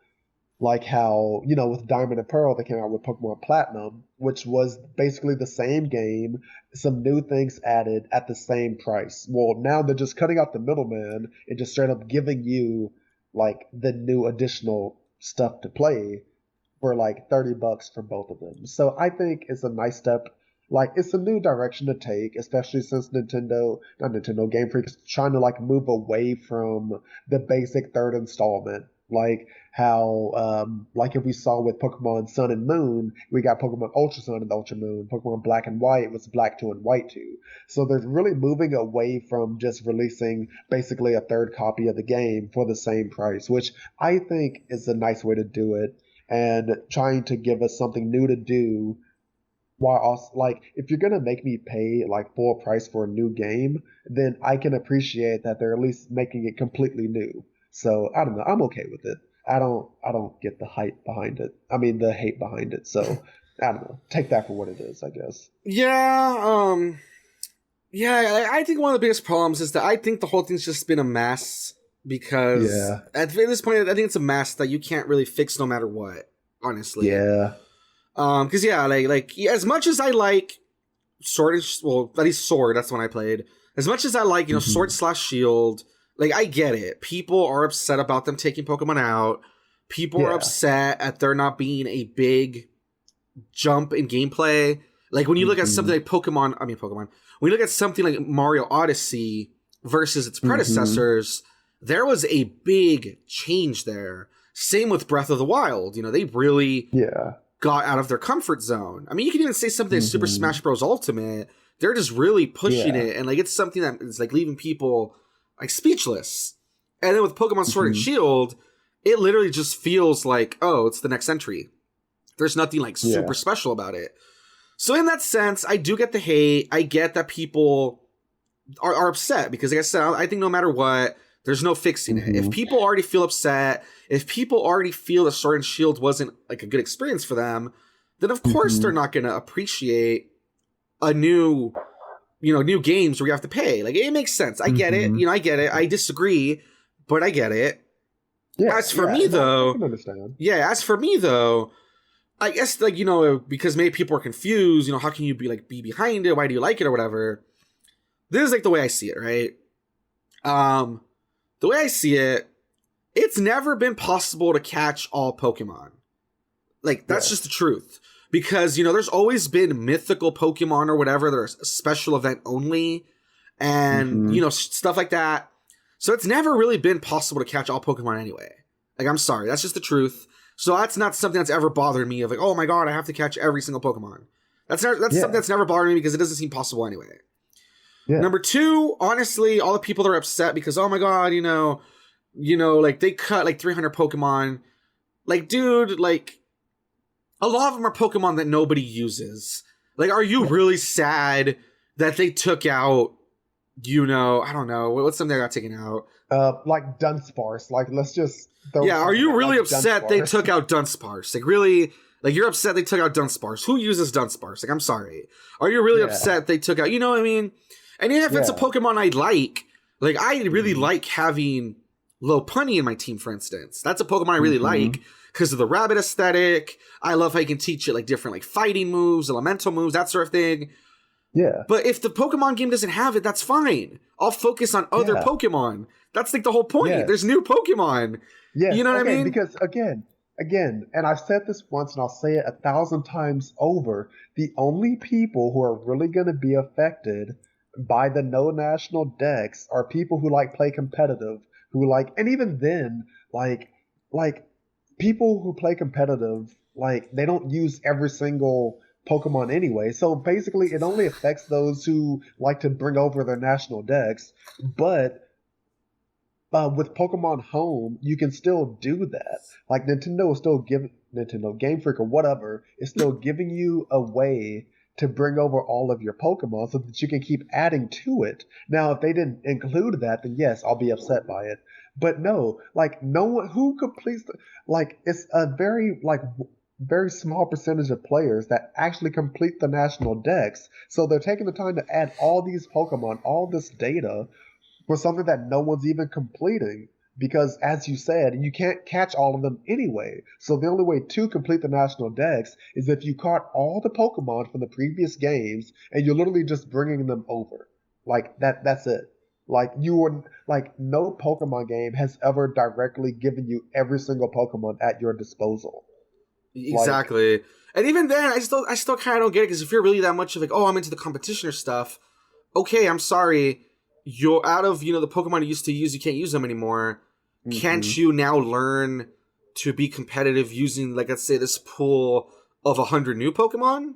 like how, with Diamond and Pearl, they came out with Pokemon Platinum, which was basically the same game, some new things added at the same price. Well, now they're just cutting out the middleman and just straight up giving you, like, the new additional stuff to play for like $30 for both of them. So I think it's a nice step. Like, it's a new direction to take, especially since not Nintendo, Game Freak is trying to like move away from the basic third installment. Like how, like if we saw with Pokemon Sun and Moon, we got Pokemon Ultra Sun and Ultra Moon. Pokemon Black and White was Black 2 and White 2. So they're really moving away from just releasing basically a third copy of the game for the same price, which I think is a nice way to do it, and trying to give us something new to do while also, like, if you're gonna make me pay like full price for a new game, then I can appreciate that they're at least making it completely new. So I don't know, I'm okay with it. I don't get the hype behind it. I mean the hate behind it. So I don't know. Take that for what it is, I guess. Yeah, yeah, I think one of the biggest problems is that I think the whole thing's just been a mess because at this point I think it's a mess that you can't really fix no matter what, honestly. Yeah. Because like as much as I like at least Sword, that's when I played. As much as I like, Sword / Shield, like I get it. People are upset about them taking Pokemon out. People are upset at there not being a big jump in gameplay. Like when you look at something like Pokemon. When you look at something like Mario Odyssey versus its predecessors, there was a big change there. Same with Breath of the Wild. They really got out of their comfort zone. I mean, you can even say something like Super Smash Bros. Ultimate. They're just really pushing it, and like it's something that is like leaving people like speechless. And then with Pokemon Sword and Shield, it literally just feels like, oh, it's the next entry. There's nothing like super special about it. So in that sense, I do get the hate. I get that people are upset because, like I said, I think no matter what, there's no fixing it. If people already feel upset, if people already feel that Sword and Shield wasn't like a good experience for them, then of course they're not going to appreciate a new games where you have to pay. Like, it makes sense. I get it. I get it. I disagree, but I get it. Yeah. As for me, though, I can understand. Yeah. As for me, though, I guess like because maybe people are confused. How can you be behind it? Why do you like it or whatever? This is like the way I see it, right? The way I see it, it's never been possible to catch all Pokemon. Like, that's just the truth. Because, there's always been mythical Pokemon or whatever that are a special event only. And, stuff like that. So it's never really been possible to catch all Pokemon anyway. Like, I'm sorry. That's just the truth. So that's not something that's ever bothered me of like, oh my god, I have to catch every single Pokemon. That's something that's never bothered me because it doesn't seem possible anyway. Yeah. Number two, honestly, all the people that are upset because, oh my god, like they cut like 300 Pokemon. Like, dude, like a lot of them are Pokemon that nobody uses. Like, are you really sad that they took out, I don't know, what's something that got taken out? Like Dunsparce. Like, let's just are you really like upset they took out Dunsparce? Like, really? Like, you're upset they took out Dunsparce. Who uses Dunsparce? Like, I'm sorry. Are you really upset they took out, you know what I mean? And even if it's a Pokemon I like I really like having Lopunny in my team, for instance. That's a Pokemon I really like because of the rabbit aesthetic. I love how you can teach it like different like fighting moves, elemental moves, that sort of thing. Yeah. But if the Pokemon game doesn't have it, that's fine. I'll focus on other Pokemon. That's like the whole point. Yeah. There's new Pokemon. Yeah. You know what I mean? Because again, and I've said this once and I'll say it 1,000 times over, the only people who are really going to be affected by the no national dex are people who play competitive, and even then, like people who play competitive, like they don't use every single Pokemon anyway. So basically it only affects those who like to bring over their national dex. But with Pokemon Home, you can still do that. Like Nintendo Game Freak or whatever is still giving you a way to bring over all of your Pokemon so that you can keep adding to it. Now, if they didn't include that, then yes, I'll be upset by it. But no, like no one who completes it's a very small percentage of players that actually complete the national dex. So they're taking the time to add all these Pokemon, all this data for something that no one's even completing. Because, as you said, you can't catch all of them anyway. So the only way to complete the national dex is if you caught all the Pokemon from the previous games and you're literally just bringing them over. Like, that's it. Like, no Pokemon game has ever directly given you every single Pokemon at your disposal. Exactly. And even then, I still kind of don't get it, because if you're really that much of like, oh, I'm into the competition or stuff, okay, I'm sorry, you're out of, the Pokemon you used to use, you can't use them anymore. Mm-hmm. Can't you now learn to be competitive using, like, let's say, this pool of 100 new Pokemon?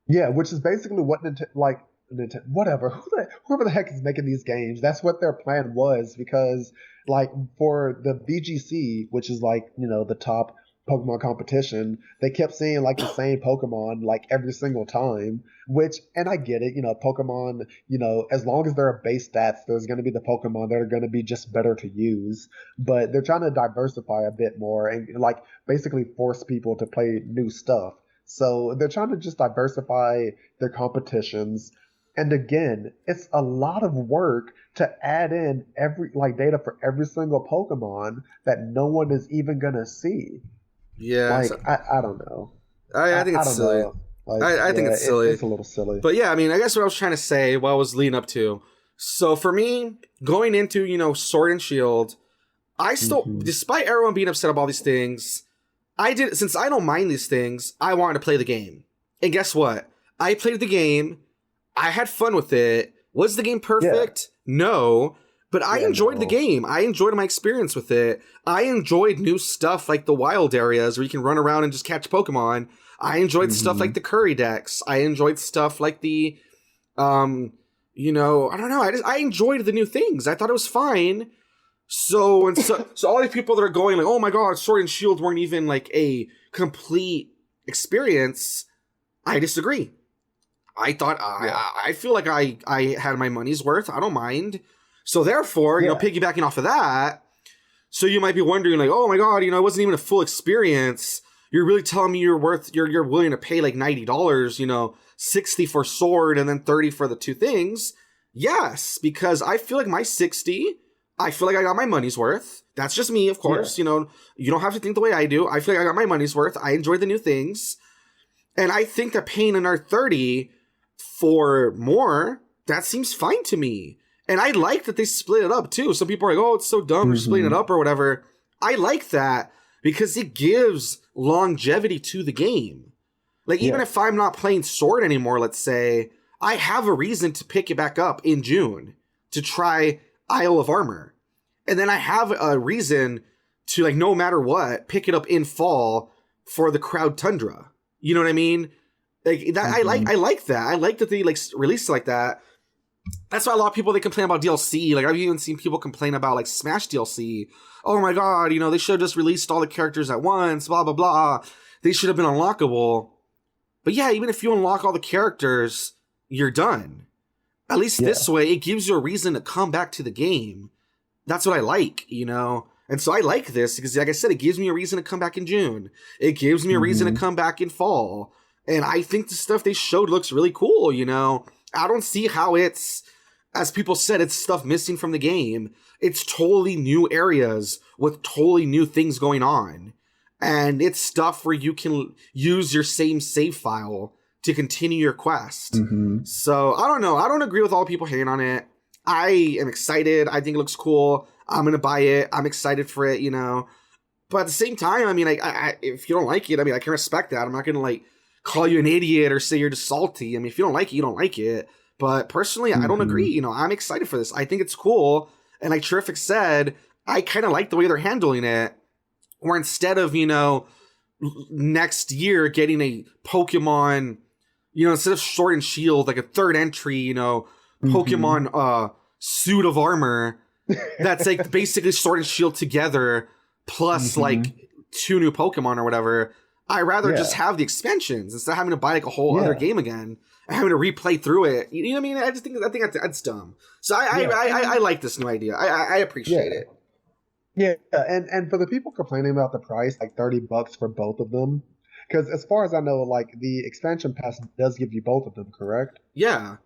Yeah, which is basically what whatever, whoever the heck is making these games, that's what their plan was, because, like, for the VGC, which is, like, the top Pokemon competition, they kept seeing, like, the same Pokemon, like, every single time, and I get it, Pokemon, as long as there are base stats, there's going to be the Pokemon that are going to be just better to use, but they're trying to diversify a bit more and, like, basically force people to play new stuff. So they're trying to just diversify their competitions. And again, it's a lot of work to add in data for every single Pokemon that no one is even gonna see. Yeah, I don't know. I think it's silly. I think it's silly. It's a little silly. But yeah, I mean, I guess what I was trying to say, what I was leading up to. So for me, going into Sword and Shield, I still, despite everyone being upset about all these things, since I don't mind these things, I wanted to play the game. And guess what? I played the game. I had fun with it. Was the game perfect? Yeah. No. But I enjoyed the game. I enjoyed my experience with it. I enjoyed new stuff like the wild areas where you can run around and just catch Pokemon. I enjoyed stuff like the Curry decks. I enjoyed stuff like the, I don't know. I enjoyed the new things. I thought it was fine. So all these people that are going like, oh my god, Sword and Shield weren't even like a complete experience, I disagree. I thought I feel like I had my money's worth. I don't mind. So therefore, piggybacking off of that, so you might be wondering like, oh my god, it wasn't even a full experience. You're really telling me you're willing to pay like $90, $60 for Sword and then $30 for the two things? Yes, because I feel like my $60. I feel like I got my money's worth. That's just me, of course. Yeah. You don't have to think the way I do. I feel like I got my money's worth. I enjoyed the new things. And I think that paying another $30 for more, that seems fine to me. And I like that they split it up, too. Some people are like, oh, it's so dumb, you're splitting it up or whatever. I like that because it gives longevity to the game. Like, even if I'm not playing Sword anymore, let's say, I have a reason to pick it back up in June to try Isle of Armor. And then I have a reason to, like, no matter what, pick it up in fall for the Crowd Tundra. You know what I mean? Like that, I like that. I like that they like released it like that. That's why a lot of people, they complain about DLC. Like, I've even seen people complain about like Smash DLC. Oh my god, they should have just released all the characters at once, blah blah blah. They should have been unlockable. But yeah, even if you unlock all the characters, you're done. At least this way, it gives you a reason to come back to the game. That's what I like, And so I like this because, like I said, it gives me a reason to come back in June. It gives me a reason to come back in fall. And I think the stuff they showed looks really cool, I don't see how it's, as people said, it's stuff missing from the game. It's totally new areas with totally new things going on. And it's stuff where you can use your same save file to continue your quest. So, I don't know. I don't agree with all people hating on it. I am excited. I think it looks cool. I'm going to buy it. I'm excited for it, But at the same time, I mean, I if you don't like it, I mean, I can respect that. I'm not going to, like, call you an idiot or say you're just salty. I mean, if you don't like it, you don't like it. But personally, I don't agree. I'm excited for this. I think it's cool. And like Terrific said, I kind of like the way they're handling it. Where instead of, next year getting a Pokemon, instead of Sword and Shield, like a third entry, Pokemon suit of armor that's like basically Sword and Shield together plus like two new Pokemon or whatever. I rather just have the expansions instead of having to buy like a whole other game again and having to replay through it. You know what I mean? I think that's dumb. So I like this new idea. I appreciate it. Yeah, and for the people complaining about the price, like $30 for both of them, because as far as I know, like the expansion pass does give you both of them, correct? Yeah.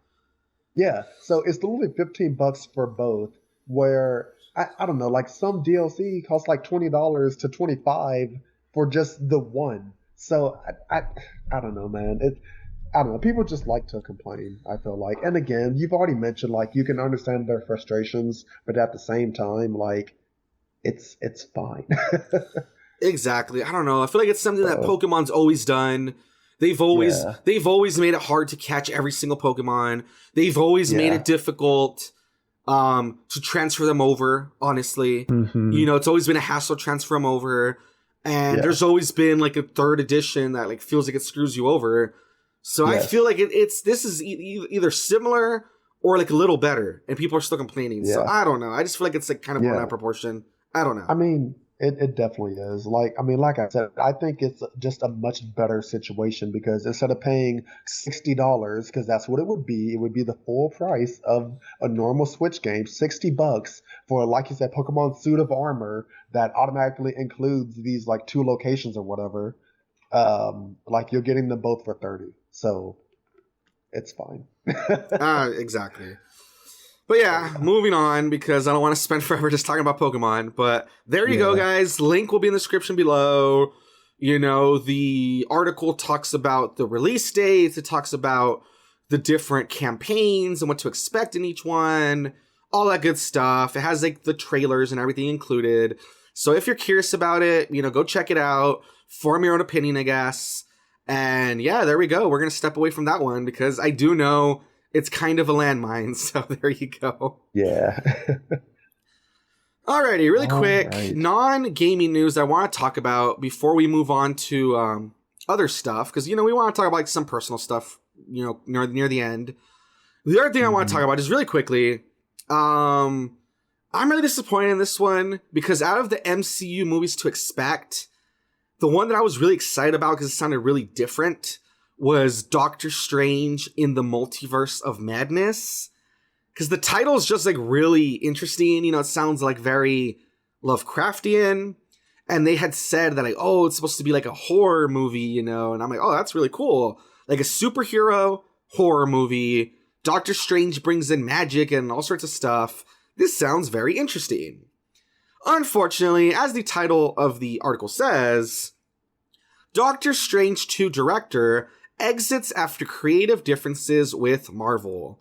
Yeah, so it's literally $15 for both. Where I don't know, like some DLC costs like $20 to $25 for just the one. So I don't know, man. I don't know. People just like to complain, I feel like. And again, you've already mentioned like you can understand their frustrations, but at the same time, like it's fine. Exactly. I don't know. I feel like it's something that So, Pokemon's always done. They've always yeah, they've always made it hard to catch every single Pokemon. They've always made yeah. it difficult to transfer them over, honestly. Hmm. It's always been a hassle to transfer them over. And Yeah, there's always been like a third edition that like feels like it screws you over. So I feel yes, like this is either similar or like a little better, and people are still complaining. So yeah, I don't know. I just feel like it's like kind of blown out yeah. of proportion. I don't know. I mean, it definitely is. Like, I mean, like I said, I think it's just a much better situation because instead of paying $60, because that's what it would be the full price of a normal Switch game, $60 for, like you said, Pokemon Suit of Armor that automatically includes these like two locations or whatever. Like you're getting them both for 30, so it's fine. Exactly. But yeah, moving on because I don't want to spend forever just talking about Pokemon. But there you go, Yeah. guys. Link will be in the description below. The article talks about the release dates. It talks about the different campaigns and what to expect in each one. All that good stuff. It has like the trailers and everything included. So if you're curious about it, go check it out. Form your own opinion, I guess. And yeah, there we go. We're going to step away from that one because I do know it's kind of a landmine, so there you go. Yeah. Alrighty, really All quick, right. non-gaming news I want to talk about before we move on to other stuff, because, we want to talk about like some personal stuff, near the end. The other thing I want to Mhm. talk about just really quickly, I'm really disappointed in this one, because out of the MCU movies to expect, the one that I was really excited about because it sounded really different was Doctor Strange in the Multiverse of Madness. Because the title is just like really interesting. It sounds like very Lovecraftian. And they had said that like, oh, it's supposed to be like a horror movie, and I'm like, oh, that's really cool. Like a superhero horror movie. Doctor Strange brings in magic and all sorts of stuff. This sounds very interesting. Unfortunately, as the title of the article says, Doctor Strange 2 director exits after creative differences with Marvel.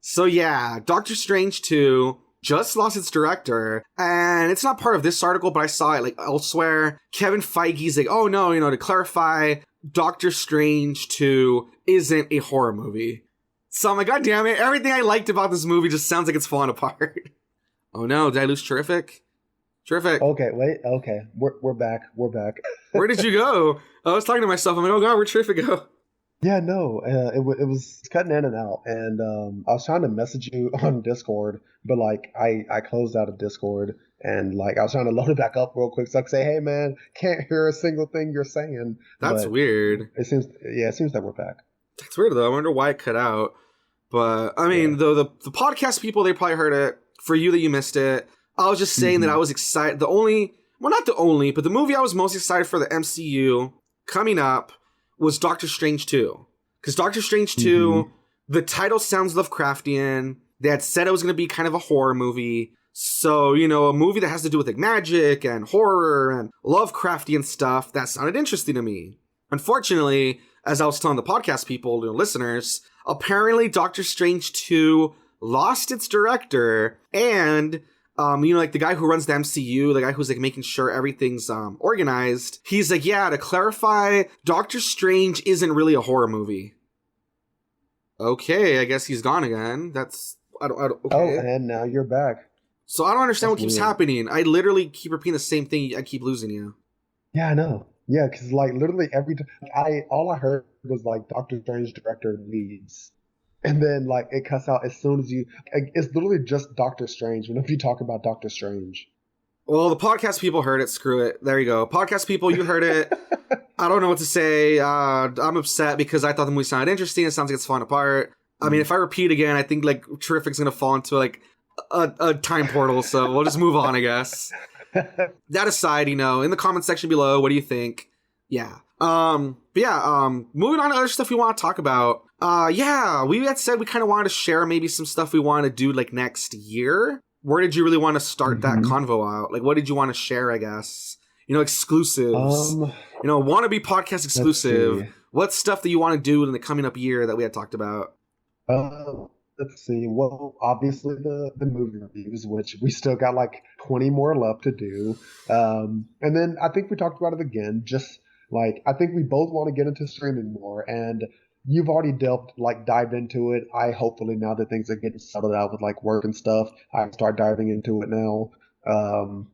So yeah, Doctor Strange 2 just lost its director, and it's not part of this article, but I saw it like elsewhere. Kevin Feige's like, oh no, to clarify, Doctor Strange 2 isn't a horror movie. So I'm like, god damn it, everything I liked about this movie just sounds like it's falling apart. Oh no, did I lose Terrific? Terrific. Okay, wait. Okay, we're back. We're back. Where did you go? I was talking to myself. I'm like, oh god, where'd Terrific go? Yeah, no, it was cutting in and out, and I was trying to message you on Discord, but like I closed out of Discord, and like I was trying to load it back up real quick so I could say, hey man, can't hear a single thing you're saying, That's but weird. it seems that we're back. That's weird though. I wonder why it cut out. But I mean, Yeah. though the podcast people, they probably heard it. For you that you missed it, I was just saying that I Hmm. was excited. Not the only, but the movie I was most excited for the MCU coming up was Doctor Strange 2. Because Doctor Strange 2, the title sounds Lovecraftian. They had said it was going to be kind of a horror movie. So, a movie that has to do with like magic and horror and Lovecraftian stuff, that sounded interesting to me. Unfortunately, as I was telling the podcast people, listeners, apparently Doctor Strange 2 lost its director, and like the guy who runs the MCU, the guy who's like making sure everything's organized, he's like, yeah, to clarify, Doctor Strange isn't really a horror movie. Okay, I guess he's gone again. I don't Oh, okay. and now you're back. So I don't understand That's what keeps weird. happening. I literally keep repeating the same thing. I keep losing you. Yeah, I know. Yeah, because like literally every time all I heard was like Doctor Strange director leaves. And then like it cuts out as soon as it's literally just Doctor Strange whenever you talk about Doctor Strange. Well, the podcast people heard it. Screw it. There you go. Podcast people, you heard it. I don't know what to say. I'm upset because I thought the movie sounded interesting. It sounds like it's falling apart. I mean, if I repeat again, I think like Terrific's gonna fall into like a time portal. So we'll just move on, I guess. That aside, in the comment section below, what do you think? Yeah. Moving on to other stuff we want to talk about. We had said we kind of wanted to share maybe some stuff we want to do like next year. Where did you really want to start that convo out? Like, what did you want to share, I guess? Exclusives. Wannabe podcast exclusive. see. What's stuff that you want to do in the coming up year that we had talked about? Let's see. Well, obviously the movie reviews, which we still got like 20 more left to do. And then I think we talked about it again. Just like I think we both want to get into streaming more, and you've already dived into it. I hopefully now that things are getting settled out with like work and stuff, I can start diving into it now. Um,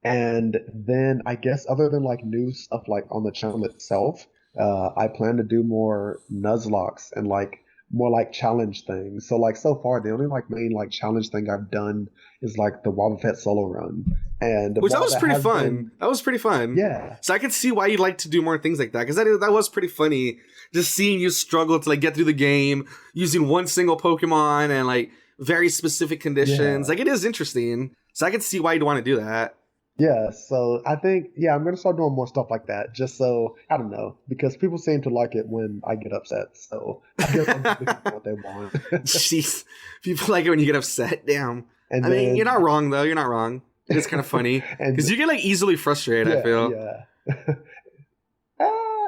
and then I guess other than like new stuff like on the channel itself, I plan to do more Nuzlocks and like more like challenge things. So like so far the only like main like challenge thing I've done is like the Wobbuffet solo run. And Which that while was that pretty has fun. been That was pretty fun. yeah. So I could see why you'd like to do more things like that, because that was pretty funny. Just seeing you struggle to like get through the game using one single Pokemon and like very specific conditions. Yeah. Like it is interesting. So I could see why you'd want to do that. Yeah, so I think I'm gonna start doing more stuff like that. Just so I don't know, because people seem to like it when I get upset. So I guess I'm just looking for what they want. Jeez, people like it when you get upset. Damn. And I mean, you're then not wrong though. You're not wrong. It's kind of funny and because you get like easily frustrated. I yeah, feel. yeah.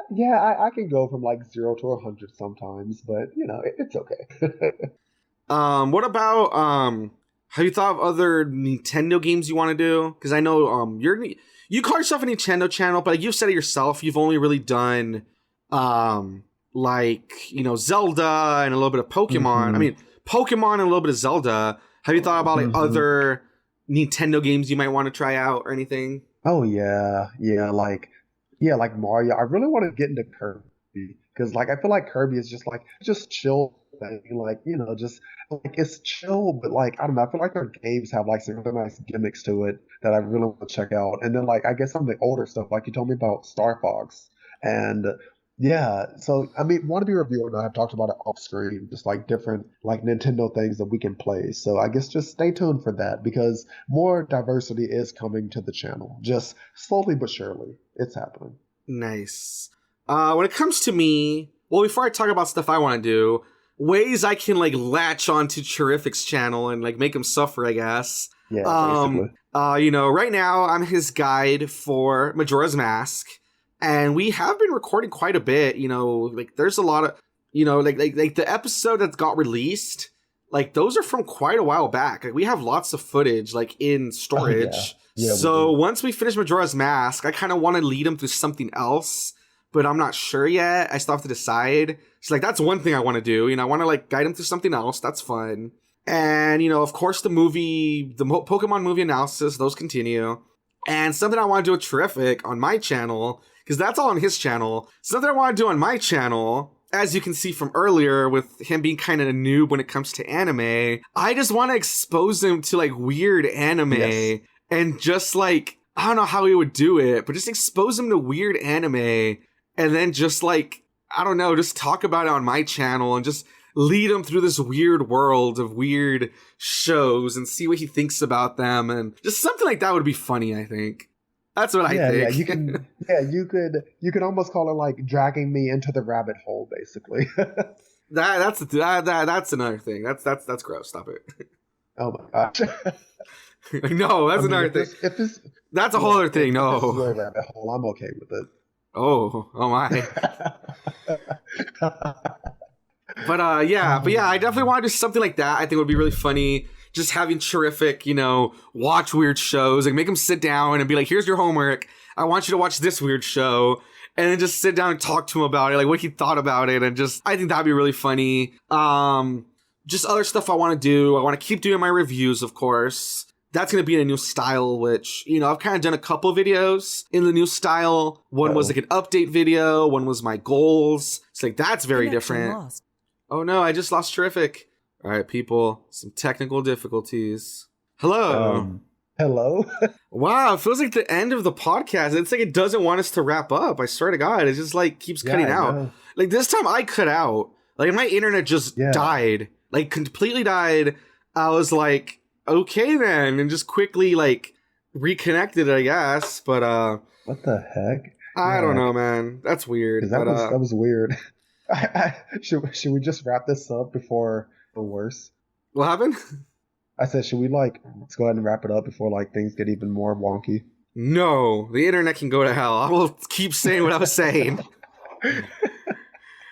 Yeah, I can go from like 0 to 100 sometimes, but it's okay. What about have you thought of other Nintendo games you want to do? Because I know you call yourself a Nintendo channel, but like you've said it yourself, you've only really done like Zelda and a little bit of Pokemon. I hmm mean Pokemon and a little bit of Zelda. Have you thought about like hmm other Nintendo games you might want to try out or anything? Oh like Mario. I really want to get into Kirby because like I feel like Kirby is just chill thing. Like just like it's chill, but like I don't know. I feel like their games have like some really nice gimmicks to it that I really want to check out. And then like I guess some of the older stuff, like you told me about Star Fox, and yeah. So I mean, want to be reviewing. I've talked about it off screen, just like different like Nintendo things that we can play. So I guess just stay tuned for that because more diversity is coming to the channel, just slowly but surely. It's happening. Nice. When it comes to me, well, before I talk about stuff I want to do, ways I can like latch onto CHARIFIC'S channel and like make him suffer, I guess. Yeah, basically. Right now I'm his guide for Majora's Mask, and we have been recording quite a bit. Like there's a lot of, like the episode that got released, like those are from quite a while back. Like we have lots of footage like in Oh yeah, storage. yeah, we So do. once we finish Majora's Mask, I kind of want to lead him through something else, but I'm not sure yet. I still have to decide. So like that's one thing I want to do. I want to like guide him through something else. That's fun. And of course, the Pokemon movie analysis, those continue. And something I want to do with Terrific on my channel, because that's all on his channel. Something I want to do on my channel, as you can see from earlier, with him being kind of a noob when it comes to anime, I just want to expose him to like weird Yes. anime and just like, I don't know how he would do it, but just expose him to weird anime and then just like, I don't know, just talk about it on my channel and just lead him through this weird world of weird shows and see what he thinks about them. And just something like that would be funny, I think. That's what I Yeah, think. you can. Yeah, you could almost call it like dragging me into the rabbit hole, basically. That's another thing. That's gross. Stop it. Oh my gosh. No, I that's mean, another if thing. this That's a whole yeah, other thing. if this is No. your rabbit hole, I'm okay with Oh my. it. But yeah, I definitely want to do something like that. I think would be really funny. Just having Terrific, watch weird shows, like make him sit down and be like, "Here's your homework. I want you to watch this weird show," and then just sit down and talk to him about it, like what he thought about it, and just I think that'd be really funny. Just other stuff I want to do. I want to keep doing my reviews, of course. That's going to be in a new style, which, I've kind of done a couple videos in the new style. One was like Uh-oh. an update video. One was my goals. It's like, that's very Connection different. lost. Oh no, I just lost Terrific. All right, people, some technical difficulties. Hello. Hello. Wow, it feels like the end of the podcast. It's like it doesn't want us to wrap up. I swear to God, it just like keeps Yeah, cutting I out. know. Like this time I cut out. Like my internet just Yeah. died. Like completely died. I was like, okay then, and just quickly like reconnected, I guess. But What the heck? I don't Yeah, know, man. That's weird. 'cause But that was weird. Should we just wrap this up before the worse? what happened? I said, should we let's go ahead and wrap it up before things get even more wonky? No, the internet can go to hell. I will keep saying what I was saying.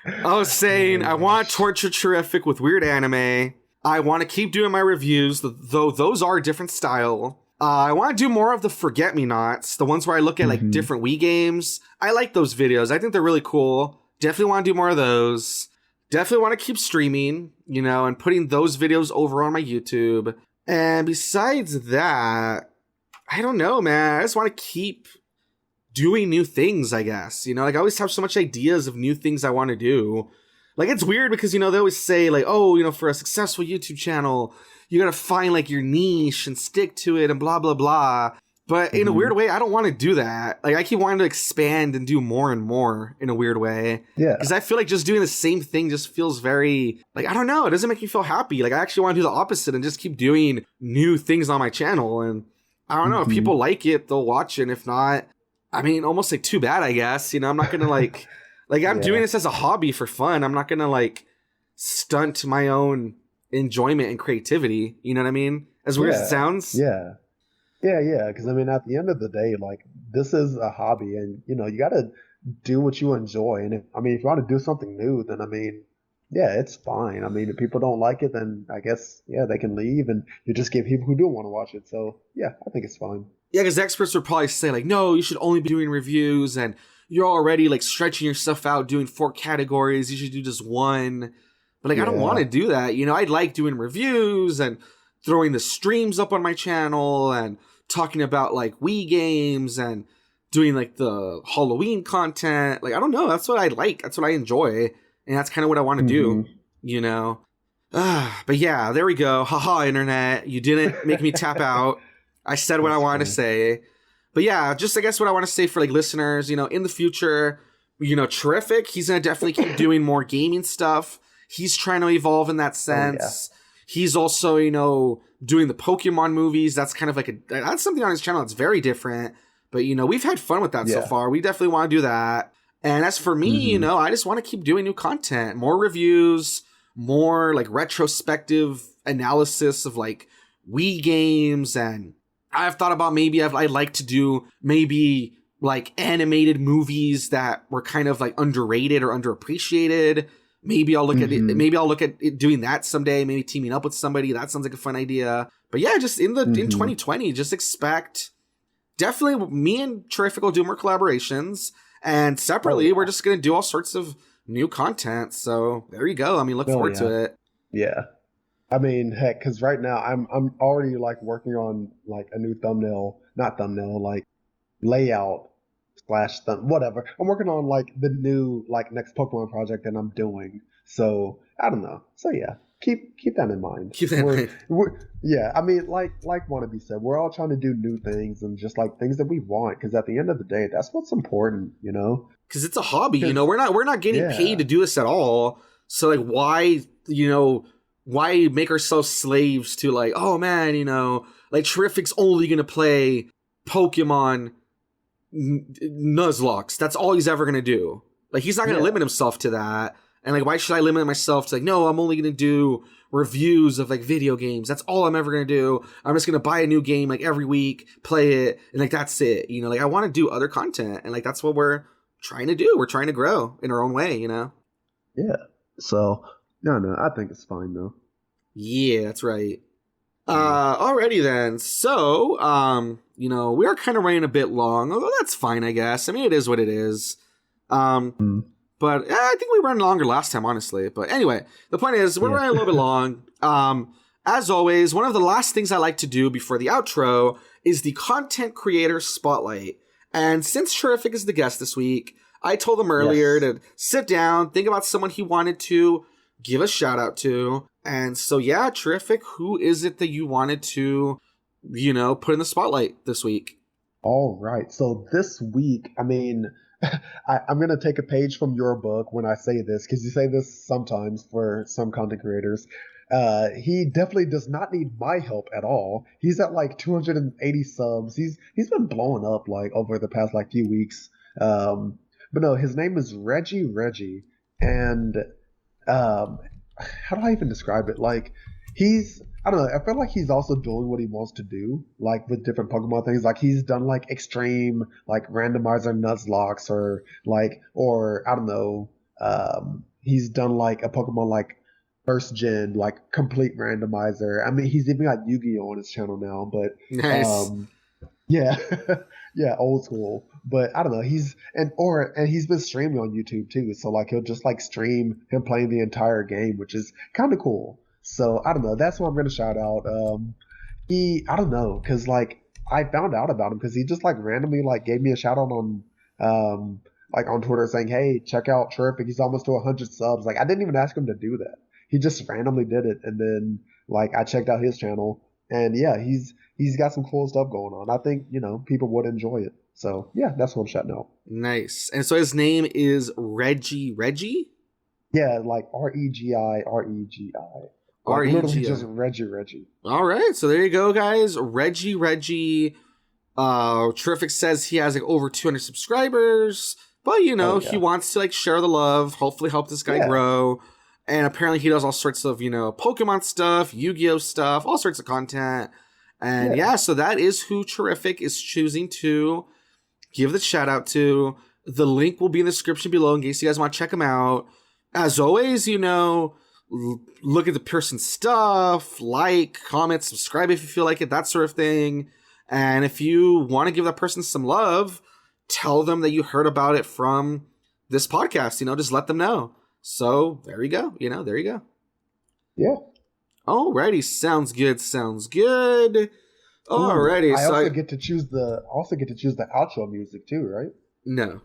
I was saying Oh I my want to gosh. torture Terrific with weird anime. I want to keep doing my reviews, though those are a different style. I want to do more of the Forget-Me-Nots, the ones where I look at like different Wii games. I like those videos. I think they're really cool. Definitely want to do more of those. Definitely want to keep streaming, you know, and putting those videos over on my YouTube. And besides that, I don't know, man. I just want to keep doing new things, I guess. You know, like I always have so much ideas of new things I want to do. Like it's weird because, you know, they always say like, oh, you know, for a successful YouTube channel, you got to find like your niche and stick to it and blah, blah, blah. But in a weird way, I don't want to do that. Like I keep wanting to expand and do more and more in a weird way. Yeah. Because I feel like just doing the same thing just feels very, like, I don't know. It doesn't make me feel happy. Like I actually want to do the opposite and just keep doing new things on my channel. And I don't know, if people like it, they'll watch it. And if not, I mean, almost like too bad, I guess. You know, I'm not going to like I'm doing this as a hobby for fun. I'm not going to like stunt my own enjoyment and creativity. You know what I mean? As weird as it sounds. Yeah. Yeah. Because I mean, at the end of the day, like this is a hobby and, you know, you got to do what you enjoy. And if you want to do something new, then I mean, yeah, it's fine. I mean, if people don't like it, then I guess, yeah, they can leave and you just get people who do want to watch it. So yeah, I think it's fine. Yeah, because experts would probably say like, no, you should only be doing reviews and you're already like stretching yourself out doing 4 categories. You should do just one. But like, I don't want to do that. You know, I like doing reviews and throwing the streams up on my channel and talking about like Wii games and doing like the Halloween content. Like, I don't know. That's what I like. That's what I enjoy. And that's kind of what I want to do, you know? But yeah, there we go. Haha, internet. You didn't make me tap out. I said what I wanted to say. But yeah, just I guess what I want to say for like listeners, you know, in the future, you know, Terrific. He's going to definitely keep doing more gaming stuff. He's trying to evolve in that sense. Oh, yeah. He's also, you know, doing the Pokemon movies. That's kind of like that's something on his channel that's very different. But, you know, we've had fun with that so far. We definitely want to do that. And as for me, you know, I just want to keep doing new content, more reviews, more like retrospective analysis of like Wii games. And I've thought about maybe I'd like to do maybe like animated movies that were kind of like underrated or underappreciated. Maybe I'll look at it. Maybe I'll look at it doing that someday. Maybe teaming up with somebody. That sounds like a fun idea. But yeah, just in 2020, just expect definitely me and Terrific will do more collaborations. And separately, we're just going to do all sorts of new content. So there you go. I mean, look forward to it. Yeah. I mean, heck, because right now I'm already like working on like a new like layout / whatever. I'm working on like the new like next Pokemon project that I'm doing. So I don't know. So yeah, keep that in mind. Keep that in mind. Yeah, I mean, like Wannabe said, we're all trying to do new things and just like things that we want. Because at the end of the day, that's what's important, you know. Because it's a hobby, you know. We're not getting paid to do this at all. So like, why make ourselves slaves to like, oh man, you know, like Terrific's only gonna play Pokemon Nuzlocke. That's all he's ever gonna do. Like he's not gonna limit himself to that. And like, why should I limit myself to like, no, I'm only gonna do reviews of like video games. That's all I'm ever gonna do. I'm just gonna buy a new game like every week, play it, and like that's it. You know, like I want to do other content, and like that's what we're trying to do. We're trying to grow in our own way, you know. Yeah. So no, I think it's fine though. Yeah, that's right. Alrighty then. So, you know, we are kind of running a bit long, although that's fine, I guess. I mean, it is what it is. But I think we ran longer last time, honestly. But anyway, the point is, we're running a little bit long. As always, one of the last things I like to do before the outro is the content creator spotlight. And since Terrific is the guest this week, I told him earlier to sit down, think about someone he wanted to give a shout out to. And so, yeah, Terrific, who is it that you wanted to, you know, put in the spotlight this week? All right. So this week, I mean, I'm going to take a page from your book when I say this, because you say this sometimes for some content creators. He definitely does not need my help at all. He's at like 280 subs. He's been blowing up like over the past like few weeks. But no, his name is RegiRegi, and how do I even describe it? Like I don't know. I feel like he's also doing what he wants to do, like with different Pokemon things. Like he's done like extreme, like randomizer Nuzlocke, or I don't know. He's done like a Pokemon like first gen, like complete randomizer. I mean, he's even got Yu-Gi-Oh on his channel now, but Nice. yeah, yeah, old school. But I don't know. And he's been streaming on YouTube too. So like he'll just like stream him playing the entire game, which is kind of cool. So I don't know. That's what I'm gonna shout out. I don't know, cause like I found out about him because he just like randomly like gave me a shout out on like on Twitter saying, "Hey, check out Terrific. He's almost to 100 subs." Like I didn't even ask him to do that. He just randomly did it, and then like I checked out his channel, and yeah, he's got some cool stuff going on. I think people would enjoy it. So yeah, that's what I'm shouting out. Nice. And so his name is RegiRegi? Yeah, like RegiRegi, like literally REGI. just Reggie. All right. So there you go, guys. RegiRegi. Terrific says he has like over 200 subscribers, but he wants to like share the love, hopefully help this guy grow. And apparently he does all sorts of, Pokemon stuff, Yu-Gi-Oh stuff, all sorts of content. And so that is who Terrific is choosing to give the shout out to. The link will be in the description below in case you guys want to check him out. As always, look at the person's stuff, like, comment, subscribe if you feel like it, that sort of thing. And if you want to give that person some love, tell them that you heard about it from this podcast, just let them know. So there you go. There you go. Yeah. Alrighty. Sounds good. Alrighty. I also get to choose the outro music too, right? No.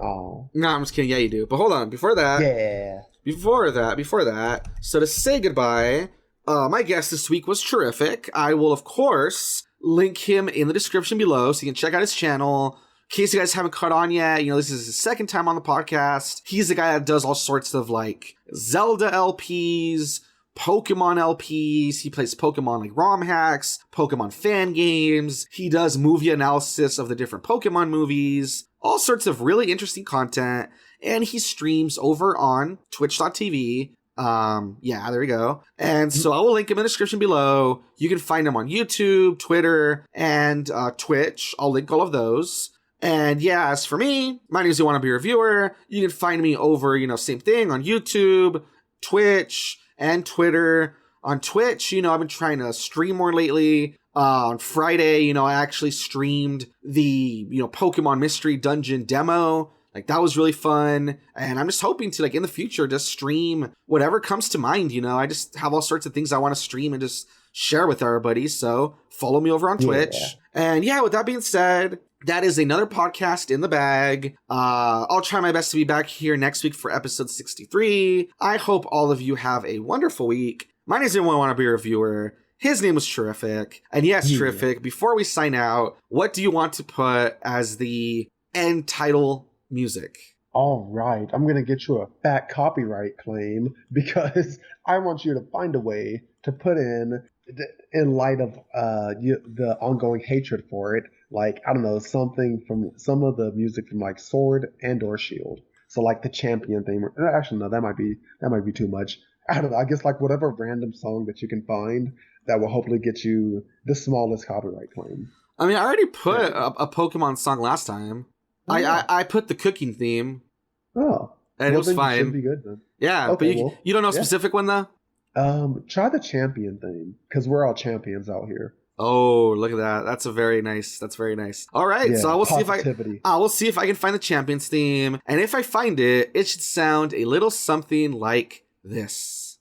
Oh. No, I'm just kidding. Yeah, you do. But hold on. Before that. Yeah. Before that. So to say goodbye, my guest this week was Terrific. I will, of course, link him in the description below so you can check out his channel. In case you guys haven't caught on yet, this is his second time on the podcast. He's the guy that does all sorts of like Zelda LPs, Pokemon LPs. He plays Pokemon like ROM hacks, Pokemon fan games. He does movie analysis of the different Pokemon movies, all sorts of really interesting content. And he streams over on twitch.tv. There we go. And so I will link him in the description below. You can find him on YouTube, Twitter, and Twitch. I'll link all of those. And as for me, my name is Wannabe Reviewer. You can find me over, same thing on YouTube, Twitch, and Twitter. On Twitch, I've been trying to stream more lately. On Friday, I actually streamed the, Pokemon Mystery Dungeon demo. Like, that was really fun. And I'm just hoping to, like, in the future, just stream whatever comes to mind, I just have all sorts of things I want to stream and just share with everybody. So follow me over on Twitch. And with that being said, that is another podcast in the bag. I'll try my best to be back here next week for episode 63. I hope all of you have a wonderful week. My name is Wannabe Reviewer. His name was Terrific. And Terrific, before we sign out, what do you want to put as the end title music? All right. I'm going to get you a fat copyright claim because I want you to find a way to put in light of the ongoing hatred for it, like, I don't know, something from some of the music from like Sword and or Shield. So like the champion theme. Actually, no, that might be too much. I don't know. I guess like whatever random song that you can find that will hopefully get you the smallest copyright claim. I mean, I already put a Pokemon song last time. Oh. I put the cooking theme. Oh. And it was fine. It should be good then. Yeah, okay, but you don't know a specific one though? Try the champion theme, because we're all champions out here. Oh, look at that. That's very nice. All right, so I will see if I can find the champions theme. And if I find it, it should sound a little something like this.